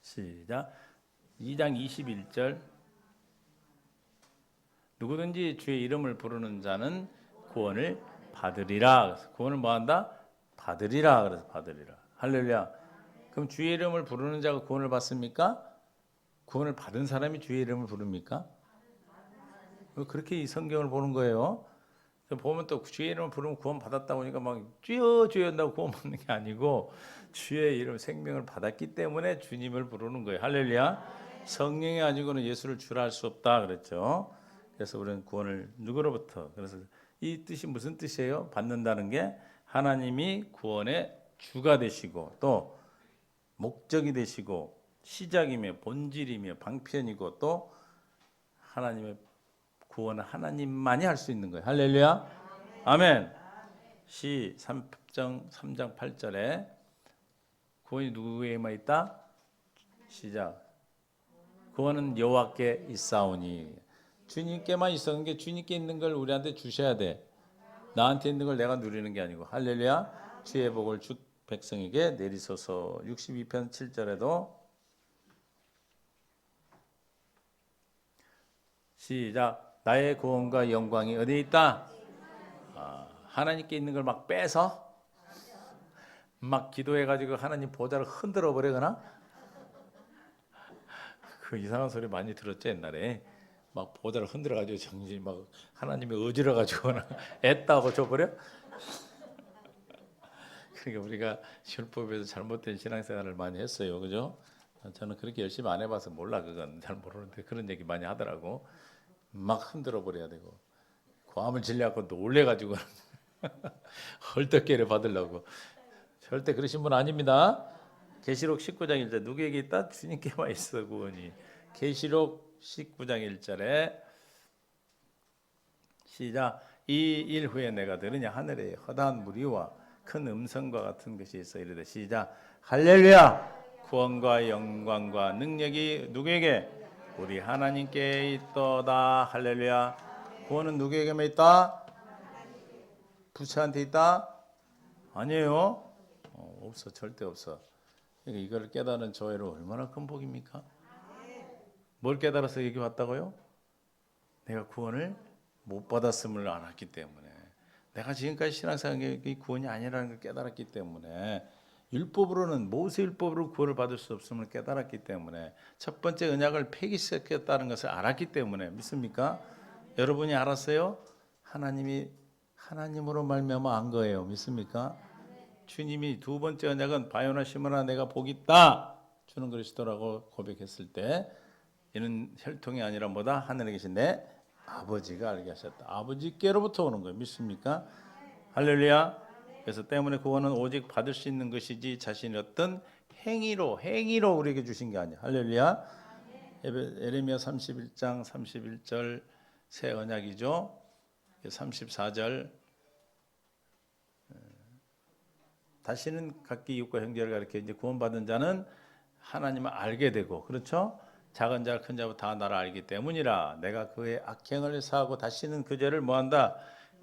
시작 2장 21절 누구든지 주의 이름을 부르는 자는 구원을 받으리라. 구원을 뭐한다? 받으리라. 그래서 받으리라. 할렐루야. 그럼 주의 이름을 부르는 자가 구원을 받습니까? 구원을 받은 사람이 주의 이름을 부릅니까? 그렇게 이 성경을 보는 거예요. 보면 또 주의 이름을 부르면 구원 받았다고 하니까 막 주여 주여 한다고 구원 받는 게 아니고 주의 이름 생명을 받았기 때문에 주님을 부르는 거예요. 할렐루야. 성령이 아니고는 예수를 주라 할 수 없다 그랬죠. 그래서 우리는 구원을 누구로부터? 그래서 이 뜻이 무슨 뜻이에요? 받는다는 게 하나님이 구원의 주가 되시고 또 목적이 되시고 시작이며 본질이며 방편이고 또 하나님의 구원은 하나님만이 할 수 있는 거예요. 할렐루야. 아멘. 시 3장 8절에 구원이 누구에게만 있다? 시작. 구원은 여호와께 있사오니. 주님께만 있었는 게 주님께 있는 걸 우리한테 주셔야 돼. 나한테 있는 걸 내가 누리는 게 아니고. 할렐루야. 주의 복을 주 백성에게 내리소서. 62편 7절에도 시작. 나의 구원과 영광이 어디에 있다? 하나님께 있는 걸 막 빼서 막 기도해가지고 하나님 보좌를 흔들어 버리거나 그 이상한 소리 많이 들었죠 옛날에. 막 보좌를 흔들어가지고 정신이 막 하나님이 어지러가지고 애따고 줘버려. 그러니까 우리가 율법에서 잘못된 신앙생활을 많이 했어요, 그죠? 저는 그렇게 열심히 안 해봐서 몰라. 그건 잘 모르는데 그런 얘기 많이 하더라고. 막 흔들어 버려야 되고 고함을 질려갖고 놀래가지고 헐떡개를 받으려고. 절대 그러신 분 아닙니다. 계시록 19장 1절 누구에게 있다? 주님께만 있어 구원이. 계시록 19장 1절에 시작. 이 일 후에 내가 들으냐 하늘에 허다한 무리와 큰 음성과 같은 것이 있어 이르되 시작. 할렐루야. 구원과 영광과 능력이 누구에게? 우리 하나님께 있도다. 할렐루야. 구원은 누구에게만 있다? 부처한테 있다? 아니에요. 없어. 절대 없어. 그러니까 이걸 깨달은 저희를 얼마나 큰 복입니까? 뭘 깨달아서 여기 왔다고요? 내가 구원을 못 받았음을 알았기 때문에, 내가 지금까지 신앙생활이 구원이 아니라는 걸 깨달았기 때문에, 율법으로는 모세 율법으로 구원을 받을 수 없음을 깨달았기 때문에, 첫 번째 언약을 폐기시켰다는 것을 알았기 때문에. 믿습니까? 여러분이 알았어요? 하나님이 하나님으로 말미암아 안 거예요. 믿습니까? 주님이 두 번째 언약은 바요나 시므나 내가 복이 있다 주는 그리스도라고 고백했을 때, 이는 혈통이 아니라 뭐다? 하늘에 계신 내 아버지가 알게 하셨다. 아버지께로부터 오는 거예요. 믿습니까? 할렐루야. 그래서 때문에 구원은 오직 받을 수 있는 것이지 자신의 어떤 행위로 우리에게 주신 게 아니야. 할렐루야. 예레미야 31장 31절 새 언약이죠. 34절 다시는 각기 이웃과 형제를 가리켜 이제 구원받은 자는 하나님을 알게 되고, 그렇죠? 작은 자 큰 자부 다 나를 알기 때문이라. 내가 그의 악행을 사하고 다시는 그 죄를 뭐한다?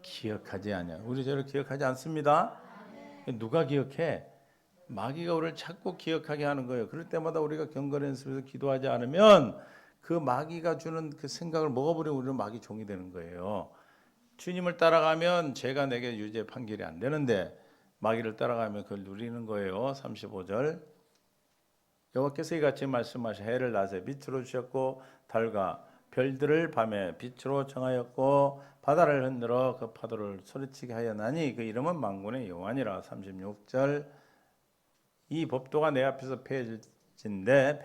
기억하지 않냐. 우리 죄를 기억하지 않습니다. 누가 기억해? 마귀가 우리를 자꾸 기억하게 하는 거예요. 그럴 때마다 우리가 경건 연습에서 기도하지 않으면 그 마귀가 주는 그 생각을 먹어버리면 우리는 마귀 종이 되는 거예요. 주님을 따라가면 죄가 내게 유죄 판결이 안 되는데, 마귀를 따라가면 그걸 누리는 거예요. 35절 여호와께서 이같이 말씀하시 해를 낮에 빛으로 주셨고 달과 별들을 밤에 빛으로 정하였고 바다를 흔들어 그 파도를 소리치게 하였나니 그 이름은 만군의 여호와니라. 36절 이 법도가 내 앞에서 폐할진대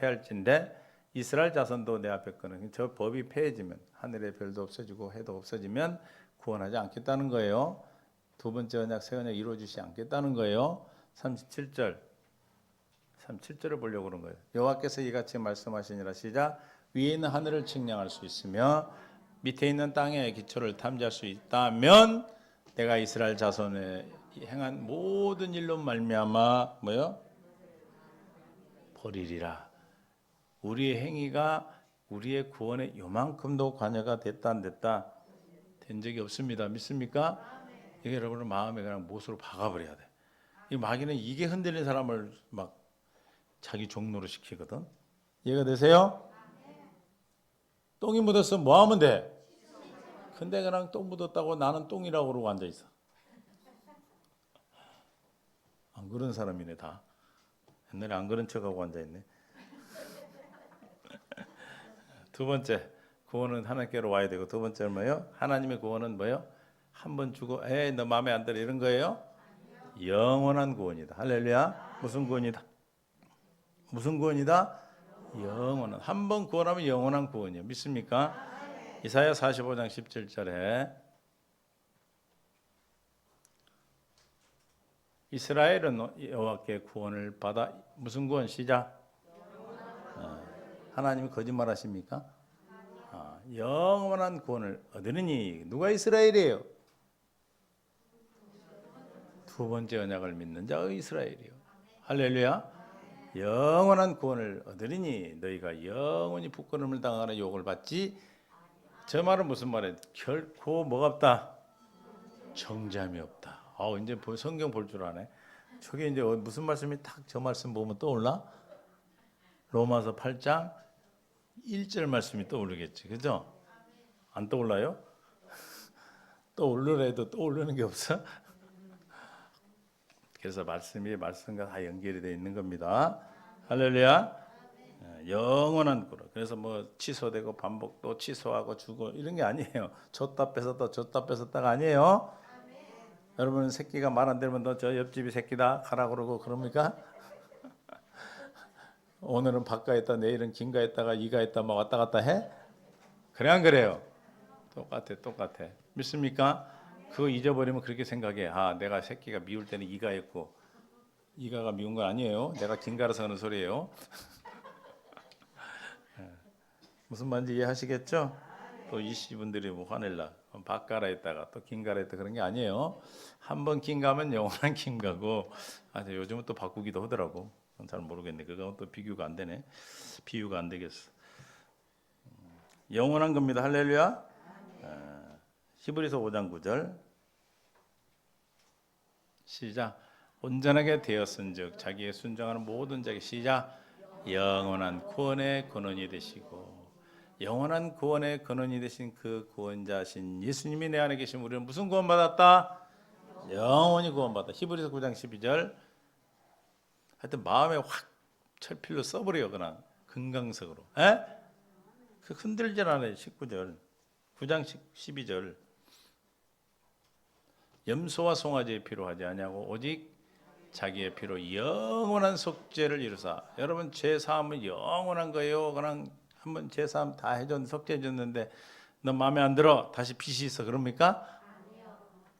이스라엘 자손도 내 앞에 거는, 저 법이 폐해지면 하늘의 별도 없어지고 해도 없어지면 구원하지 않겠다는 거예요. 두 번째 언약 새 언약 이루어지지 않겠다는 거예요. 37절을 보려고 그런 거예요. 여호와께서 이같이 말씀하시니라. 시작. 위에 있는 하늘을 측량할 수 있으며 밑에 있는 땅의 기초를 탐지할 수 있다면 내가 이스라엘 자손에 행한 모든 일로 말미암아 뭐요? 버리리라. 우리의 행위가 우리의 구원에 요만큼도 관여가 됐다 안 됐다? 된 적이 없습니다. 믿습니까? 이게 여러분의 마음에 그냥 못으로 박아버려야 돼. 이 마귀는 이게 흔들린 사람을 막 자기 종로로 시키거든. 이해가 되세요? 똥이 묻었으면 뭐 하면 돼? 근데 그냥 똥 묻었다고 나는 똥이라고 그러고 앉아있어. 안 그런 사람이네 다. 옛날에 안 그런 척하고 앉아있네. 두 번째, 구원은 하나님께로 와야 되고, 두 번째는 뭐예요? 하나님의 구원은 뭐예요? 한 번 주고 에이 너 마음에 안 들어 이런 거예요? 영원한 구원이다. 할렐루야. 무슨 구원이다? 무슨 구원이다? 영원한. 한 번 구원하면 영원한 구원이에요. 믿습니까? 이사야 45장 17절에 이스라엘은 여호와께 구원을 받아 무슨 구원? 시작. 하나님이 거짓말하십니까? 영원한 구원을 얻으리니. 누가 이스라엘이에요? 두 번째 언약을 믿는 자가 이스라엘이요. 할렐루야. 영원한 구원을 얻으리니 너희가 영원히 부끄러움을 당하거나 욕을 받지. 저 말은 무슨 말이에요? 결코 뭐가 없다? 정잠이 없다. 이제 성경 볼 줄 아네. 저게 이제 무슨 말씀이 딱 저 말씀 보면 떠올라? 로마서 8장 1절 말씀이 떠오르겠지. 그죠? 안 떠올라요? 떠오르려 해도 떠오르는 게 없어? 그래서 말씀이 말씀과 다 연결이 되어 있는 겁니다. 할렐루야. 영원한 구원. 그래서 뭐 취소되고 반복 또 취소하고 주고 이런 게 아니에요. 줬다 뺏었다가 아니에요. 여러분 새끼가 말 안 들으면 너 저 옆집이 새끼다 가라 그러고 그럽니까? 오늘은 박가 했다 내일은 김가 했다가 이가 했다 막 왔다 갔다 해? 그래 안 그래요? 똑같아. 믿습니까? 그거 잊어버리면 그렇게 생각해. 내가 새끼가 미울 때는 이가 했고 이가가 미운 거 아니에요. 내가 김가라서 하는 소리예요. 무슨 말인지 이해하시겠죠? 또 이씨분들이 뭐 화낼라. 박가라 했다가 또 김가라 했다 그런 게 아니에요. 한 번 김가면 영원한 김가고. 요즘은 또 바꾸기도 하더라고. 잘 모르겠네. 그건 또 비교가 안 되네. 비유가 안 되겠어. 영원한 겁니다. 할렐루야. 히브리서 5장 9절 시작. 온전하게 되었은즉 자기의 순종하는 모든 자에게 시작. 영원한 구원의 근원이 되시고, 영원한 구원의 근원이 되신 그 구원자신 예수님이 내 안에 계시면 우리는 무슨 구원받았다? 영원히 구원받았다. 히브리서 9장 12절. 하여튼 마음에 확 철필로 써버려요. 그냥 금강석으로. 에? 그 흔들질 않아요. 19절 9장 12절. 염소와 송아지의 피로 하지 아니하고 오직 자기의 피로 영원한 속죄를 이루사. 여러분 죄 사함은 영원한 거예요. 그냥 한번 죄 사함 다 해줬는데 속죄해 줬는데 너 마음에 안 들어 다시 빚이 있어 그럽니까?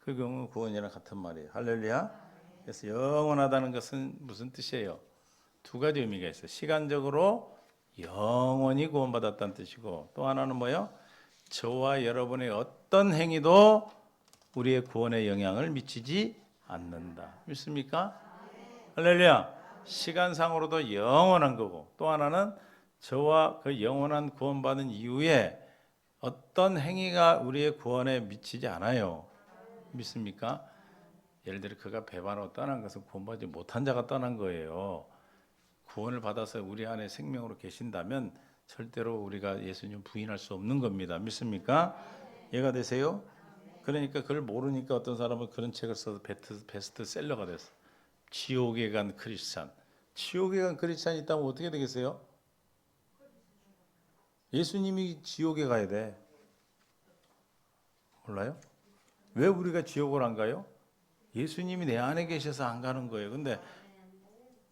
그 경우 구원이랑 같은 말이에요. 할렐루야. 그래서 영원하다는 것은 무슨 뜻이에요? 두 가지 의미가 있어요. 시간적으로 영원히 구원받았다는 뜻이고, 또 하나는 뭐예요? 저와 여러분의 어떤 행위도 우리의 구원에 영향을 미치지 않는다. 믿습니까? 할렐루야. 시간상으로도 영원한 거고, 또 하나는 저와 그 영원한 구원받은 이후에 어떤 행위가 우리의 구원에 미치지 않아요. 믿습니까? 예를 들어 그가 배반하고 떠난 것은 구원받지 못한 자가 떠난 거예요. 구원을 받아서 우리 안에 생명으로 계신다면 절대로 우리가 예수님 부인할 수 없는 겁니다. 믿습니까? 이해가 되세요? 그러니까 그걸 모르니까 어떤 사람은 그런 책을 써서 베스트셀러가 됐어. 지옥에 간 크리스찬. 지옥에 간 크리스찬이 있다면 어떻게 되겠어요? 예수님이 지옥에 가야 돼. 몰라요? 왜 우리가 지옥을 안 가요? 예수님이 내 안에 계셔서 안 가는 거예요. 근데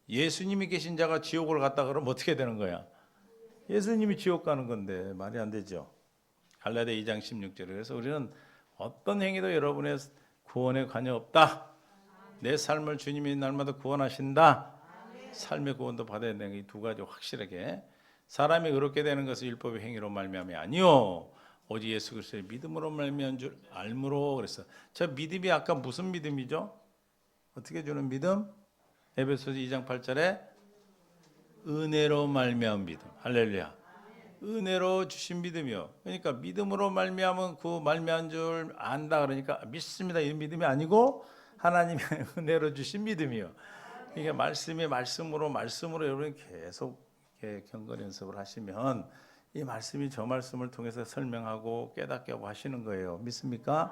예수님이 계신 자가 지옥을 갔다 그러면 어떻게 되는 거야? 예수님이 지옥 가는 건데 말이 안 되죠. 갈라디아 2장 16절에 그래서 우리는 어떤 행위도 여러분의 구원에 관여 없다. 내 삶을 주님이 날마다 구원하신다. 삶의 구원도 받아야 되는 이 두 가지 확실하게. 사람이 그렇게 되는 것은 율법의 행위로 말미암이 아니요 오직 예수 그리스도의 믿음으로 말미암은 줄 알므로. 그래서 저 믿음이 아까 무슨 믿음이죠? 어떻게 주는 믿음? 에베소서 2장 8절에 은혜로 말미암은 믿음. 할렐루야. 은혜로 주신 믿음이요. 그러니까 믿음으로 말미암은 그 말미암은 줄 안다 그러니까 믿습니다 이 믿음이 아니고 하나님의 은혜로 주신 믿음이요. 이게 말씀으로 여러분이 계속 이렇게 경건 연습을 하시면 이 말씀이 저 말씀을 통해서 설명하고 깨닫게 하고 하시는 거예요. 믿습니까?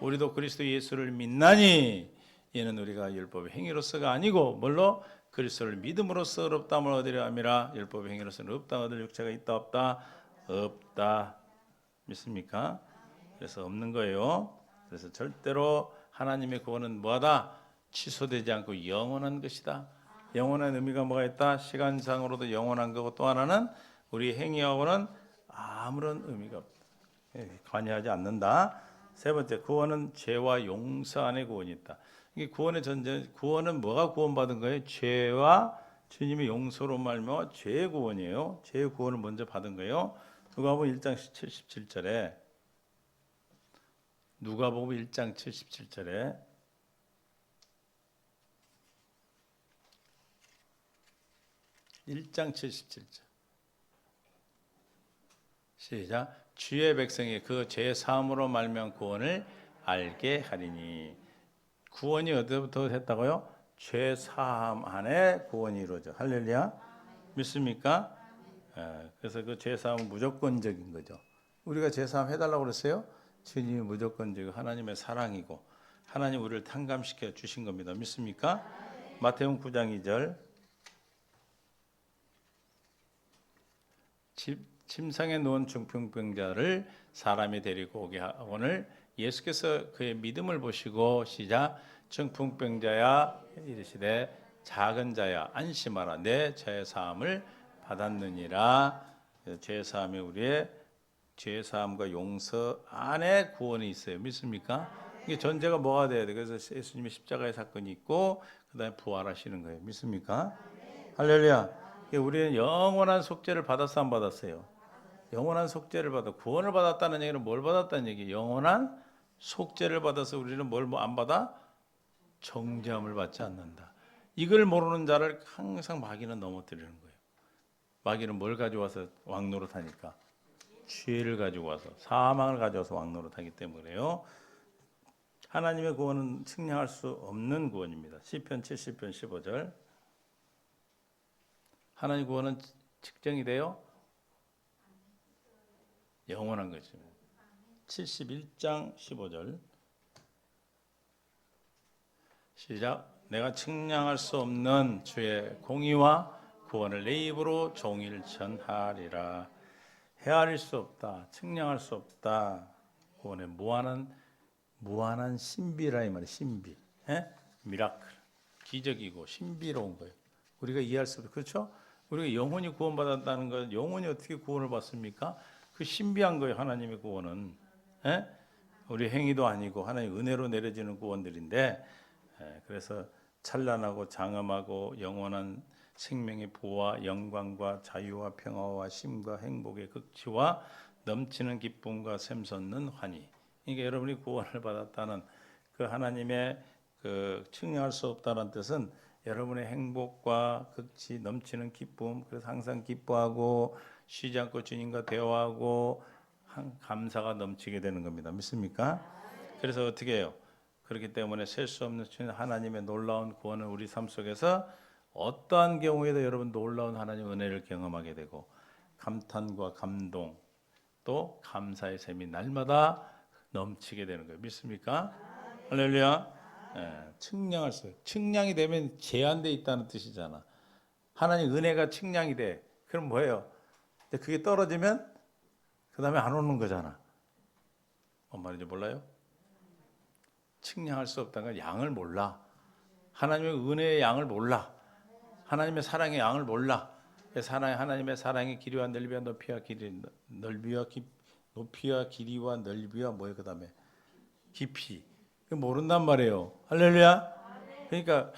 우리도 그리스도 예수를 믿나니 이는 우리가 율법의 행위로서가 아니고 뭘로? 그리스도를 믿음으로써 의롭다함을 얻으려 함이라. 율법의 행위로서는 없다 얻을 육체가 있다 없다? 없다. 믿습니까? 그래서 없는 거예요. 그래서 절대로 하나님의 구원은 뭐하다? 취소되지 않고 영원한 것이다. 영원한 의미가 뭐가 있다? 시간상으로도 영원한 거고, 또 하나는 우리 행위하고는 아무런 의미가 없다. 관여하지 않는다. 세 번째, 구원은 죄와 용서 안에 구원이 있다. 이게 구원의 전제, 구원은 뭐가 구원받은 거예요? 죄와 주님의 용서로 말미암아 죄의 구원이에요. 죄의 구원을 먼저 받은 거예요. 누가복음 1장 77절에 누가복음 1장 77절에 시작. 주의 백성이 그 죄 사함으로 말미암은 구원을 알게 하리니. 구원이 어디부터 했다고요? 죄 사함 안에 구원이 이루어져. 할렐루야. 믿습니까? 그래서 그 죄 사함은 무조건적인 거죠. 우리가 죄 사함 해달라고 그랬어요? 주님이 무조건적이고 하나님의 사랑이고 하나님 우리를 탕감시켜 주신 겁니다. 믿습니까? 마태복음 9장 2절. 침상에 누운 중풍병자를 사람이 데리고 오게 하거늘 예수께서 그의 믿음을 보시고 시작. 중풍병자야 이르시되 작은 자야 안심하라 내 죄 사함을 받았느니라. 죄 사함이 우리의 죄 사함과 용서 안에 구원이 있어요. 믿습니까? 이게 전제가 뭐가 돼야 돼? 그래서 예수님의 십자가의 사건이 있고 그다음에 부활하시는 거예요. 믿습니까? 할렐루야. 우리는 영원한 속죄를 받았어 안 받았어요? 영원한 속죄를 받아. 구원을 받았다는 얘기는 뭘 받았다는 얘기예요? 영원한 속죄를 받아서 우리는 뭘 안 받아? 정죄함을 받지 않는다. 이걸 모르는 자를 항상 마귀는 넘어뜨리는 거예요. 마귀는 뭘 가져와서 왕노릇하니까? 죄를 가지고 와서 사망을 가져와서 왕노릇하기 때문에요. 하나님의 구원은 측량할 수 없는 구원입니다. 시편 70편 15절. 하나님 구원은 측정이 돼요? 영원한 것입니다. 71장 15절. 시작. 내가 측량할 수 없는 주의 공의와 구원을 내 입으로 종일 전하리라. 헤아릴 수 없다. 측량할 수 없다. 구원의 무한한 신비라 이 말이에요. 신비. 미라클. 기적이고 신비로운 거예요. 우리가 이해할 수 없어요. 그렇죠? 우리가 영혼이 구원받았다는 건 영혼이 어떻게 구원을 받습니까? 그 신비한 거예요. 하나님의 구원은. 우리 행위도 아니고 하나님의 은혜로 내려지는 구원들인데, 그래서 찬란하고 장엄하고 영원한 생명의 보호와 영광과 자유와 평화와 쉼과 행복의 극치와 넘치는 기쁨과 샘솟는 환희. 이게 여러분이 구원을 받았다는 그 하나님의 그 측량할 수 없다는 뜻은 여러분의 행복과 극치 넘치는 기쁨, 그래서 항상 기뻐하고 쉬지 않고 주님과 대화하고 감사가 넘치게 되는 겁니다. 믿습니까? 그래서 어떻게 해요? 그렇기 때문에 셀 수 없는 하나님의 놀라운 구원을 우리 삶 속에서 어떠한 경우에도 여러분 놀라운 하나님의 은혜를 경험하게 되고 감탄과 감동 또 감사의 셈이 날마다 넘치게 되는 거예요. 믿습니까? 할렐루야. 측량할 수, 측량이 되면 제한돼 있다는 뜻이잖아. 하나님 은혜가 측량이 돼. 그럼 뭐예요? 근데 그게 떨어지면 그 다음에 안 오는 거잖아. 뭔 말인지 몰라요? 측량할 수 없다는 건 양을 몰라. 하나님의 은혜의 양을 몰라. 하나님의 사랑의 양을 몰라. 하나님의 사랑의 길이와 넓이와 높이와 길이, 높이와 길이와 넓이와 뭐예요? 그 다음에 깊이. 모른단 말이에요. 할렐루야. 그러니까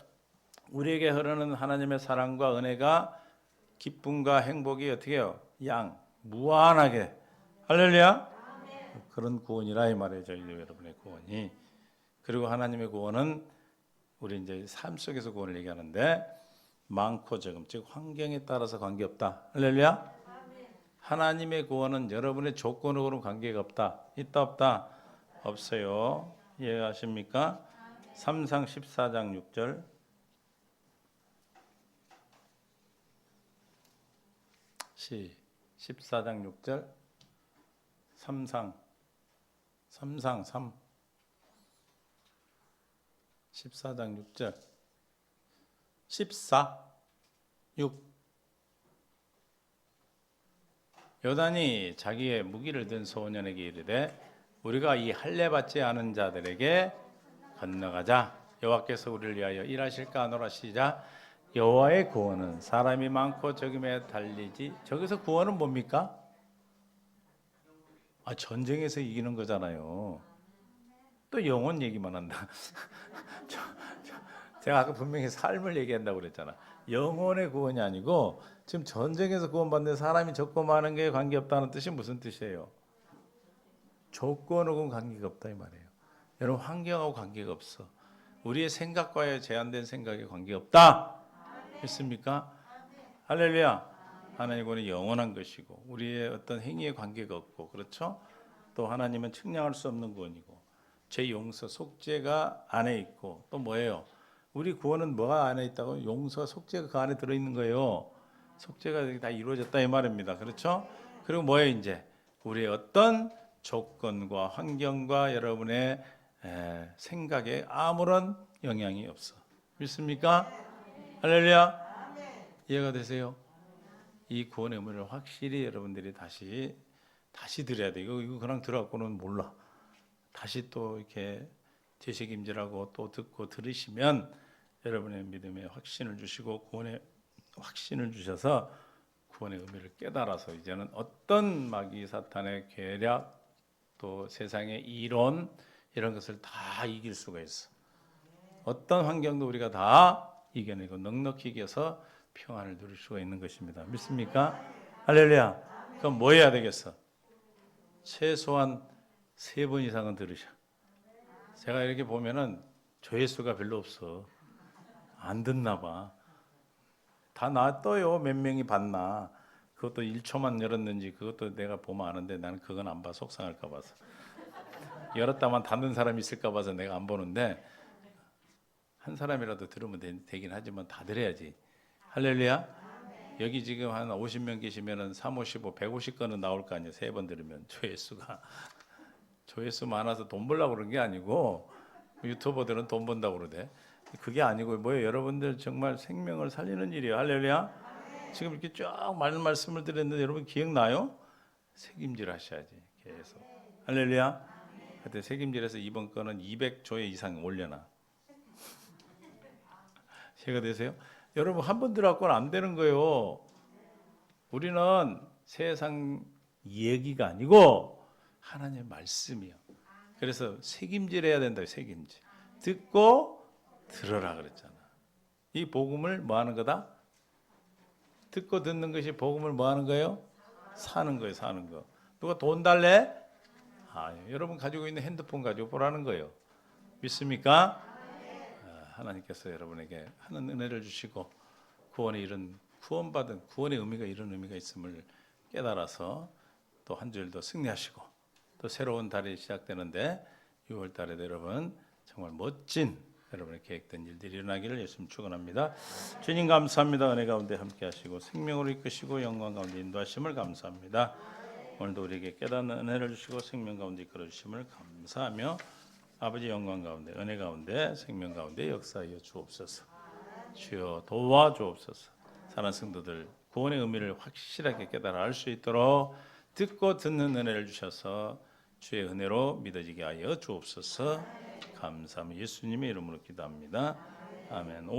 우리에게 흐르는 하나님의 사랑과 은혜가 기쁨과 행복이 어떻게 해요? 무한하게. 할렐루야. 그런 구원이라 이 말이에요. 저희 여러분의 구원이. 그리고 하나님의 구원은 우리 이제 삶 속에서 구원을 얘기하는데 많고 적음, 즉 환경에 따라서 관계없다. 할렐루야. 하나님의 구원은 여러분의 조건으로는 관계가 없다. 있다 없다? 없어요. 이해하십니까? 3상 14장 6절. 14장 6절. 3 14장 6절. 6 요단이 자기의 무기를 든 소년에게 이르되 우리가 이 할례 받지 않은 자들에게 건너가자. 여호와께서 우리를 위하여 일하실까 하노라. 시작. 여호와의 구원은 사람이 많고 적음에 달리지. 저기서 구원은 뭡니까? 전쟁에서 이기는 거잖아요. 또 영혼 얘기만 한다. 제가 아까 분명히 삶을 얘기한다고 그랬잖아. 영혼의 구원이 아니고 지금 전쟁에서 구원받는 사람이 적고 많은 게 관계없다는 뜻이 무슨 뜻이에요? 조건하고는 관계가 없다 이 말이에요. 여러분 환경하고 관계가 없어. 우리의 생각과의 제한된 생각에 관계가 없다. 믿습니까? 할렐루야. 하나님의 구원은 영원한 것이고 우리의 어떤 행위에 관계가 없고, 그렇죠? 또 하나님은 측량할 수 없는 구원이고 제 용서 속죄가 안에 있고, 또 뭐예요? 우리 구원은 뭐가 안에 있다고? 용서와 속죄가 그 안에 들어있는 거예요. 속죄가 다 이루어졌다 이 말입니다. 그렇죠? 그리고 뭐예요? 이제 우리의 어떤 조건과 환경과 여러분의 생각에 아무런 영향이 없어. 믿습니까? 할렐루야. 이해가 되세요? 이 구원의 의미를 확실히 여러분들이 다시 들어야 돼. 이거 그냥 들어갖고는 몰라. 다시 또 이렇게 되새김질하고 또 듣고 들으시면 여러분의 믿음에 확신을 주시고 구원의 확신을 주셔서 구원의 의미를 깨달아서 이제는 어떤 마귀 사탄의 계략 또 세상의 이론 이런 것을 다 이길 수가 있어. 어떤 환경도 우리가 다 이겨내고 넉넉히 이겨서 평안을 누릴 수가 있는 것입니다. 믿습니까? 할렐루야. 그럼 뭐 해야 되겠어? 최소한 3번 이상은 들으셔. 제가 이렇게 보면은 조회수가 별로 없어. 안 듣나 봐. 다 놔둬요. 몇 명이 봤나. 그것도 1초만 열었는지 그것도 내가 보면 아는데 나는 그건 안 봐. 속상할까 봐서. 열었다만 닫는 사람이 있을까 봐서 내가 안 보는데 한 사람이라도 들으면 되긴 하지만 다 들어야지. 할렐루야. 여기 지금 한 50명 계시면은 3, 55, 150건은 나올 거 아니에요. 3번 들으면 조회수가. 조회수 많아서 돈 벌려고 그런 게 아니고 유튜버들은 돈 번다고 그러대. 그게 아니고 뭐예요? 여러분들 정말 생명을 살리는 일이에요. 할렐루야. 지금 이렇게 쫙 많은 말씀을 드렸는데 여러분 기억나요? 책임질 하셔야지. 계속. 할렐루야. 그때 책임질에서 이번 거는 200조회 이상 올려놔. 이해가 되세요? 여러분 한 번 들어갖고는 안 되는 거예요. 우리는 세상 얘기가 아니고 하나님의 말씀이요. 그래서 책임질 해야 된다. 책임질. 듣고 들어라 그랬잖아. 이 복음을 뭐 하는 거다? 듣고 듣는 것이 복음을 뭐 하는 거예요? 사는 거예요. 사는 거. 누가 돈 달래? 여러분 가지고 있는 핸드폰 가지고 보라는 거예요. 믿습니까? 하나님께서 여러분에게 하는 은혜를 주시고 구원의 이런 구원받은 구원의 의미가 이런 의미가 있음을 깨달아서 또 한 주일도 승리하시고 또 새로운 달이 시작되는데 6월 달에도 여러분 정말 멋진 여러분의 계획된 일들이 일어나기를 예수님 축원합니다. 주님 감사합니다. 은혜 가운데 함께 하시고 생명으로 이끄시고 영광 가운데 인도하심을 감사합니다. 오늘도 우리에게 깨닫는 은혜를 주시고 생명 가운데 이끌어 주심을 감사하며 아버지 영광 가운데 은혜 가운데 생명 가운데 역사하여 주옵소서. 주여 도와주옵소서. 사랑하는 성도들 구원의 의미를 확실하게 깨달아 알 수 있도록 듣고 듣는 은혜를 주셔서 주의 은혜로 믿어지게 하여 주옵소서. 감사합니다. 예수님의 이름으로 기도합니다. 아멘.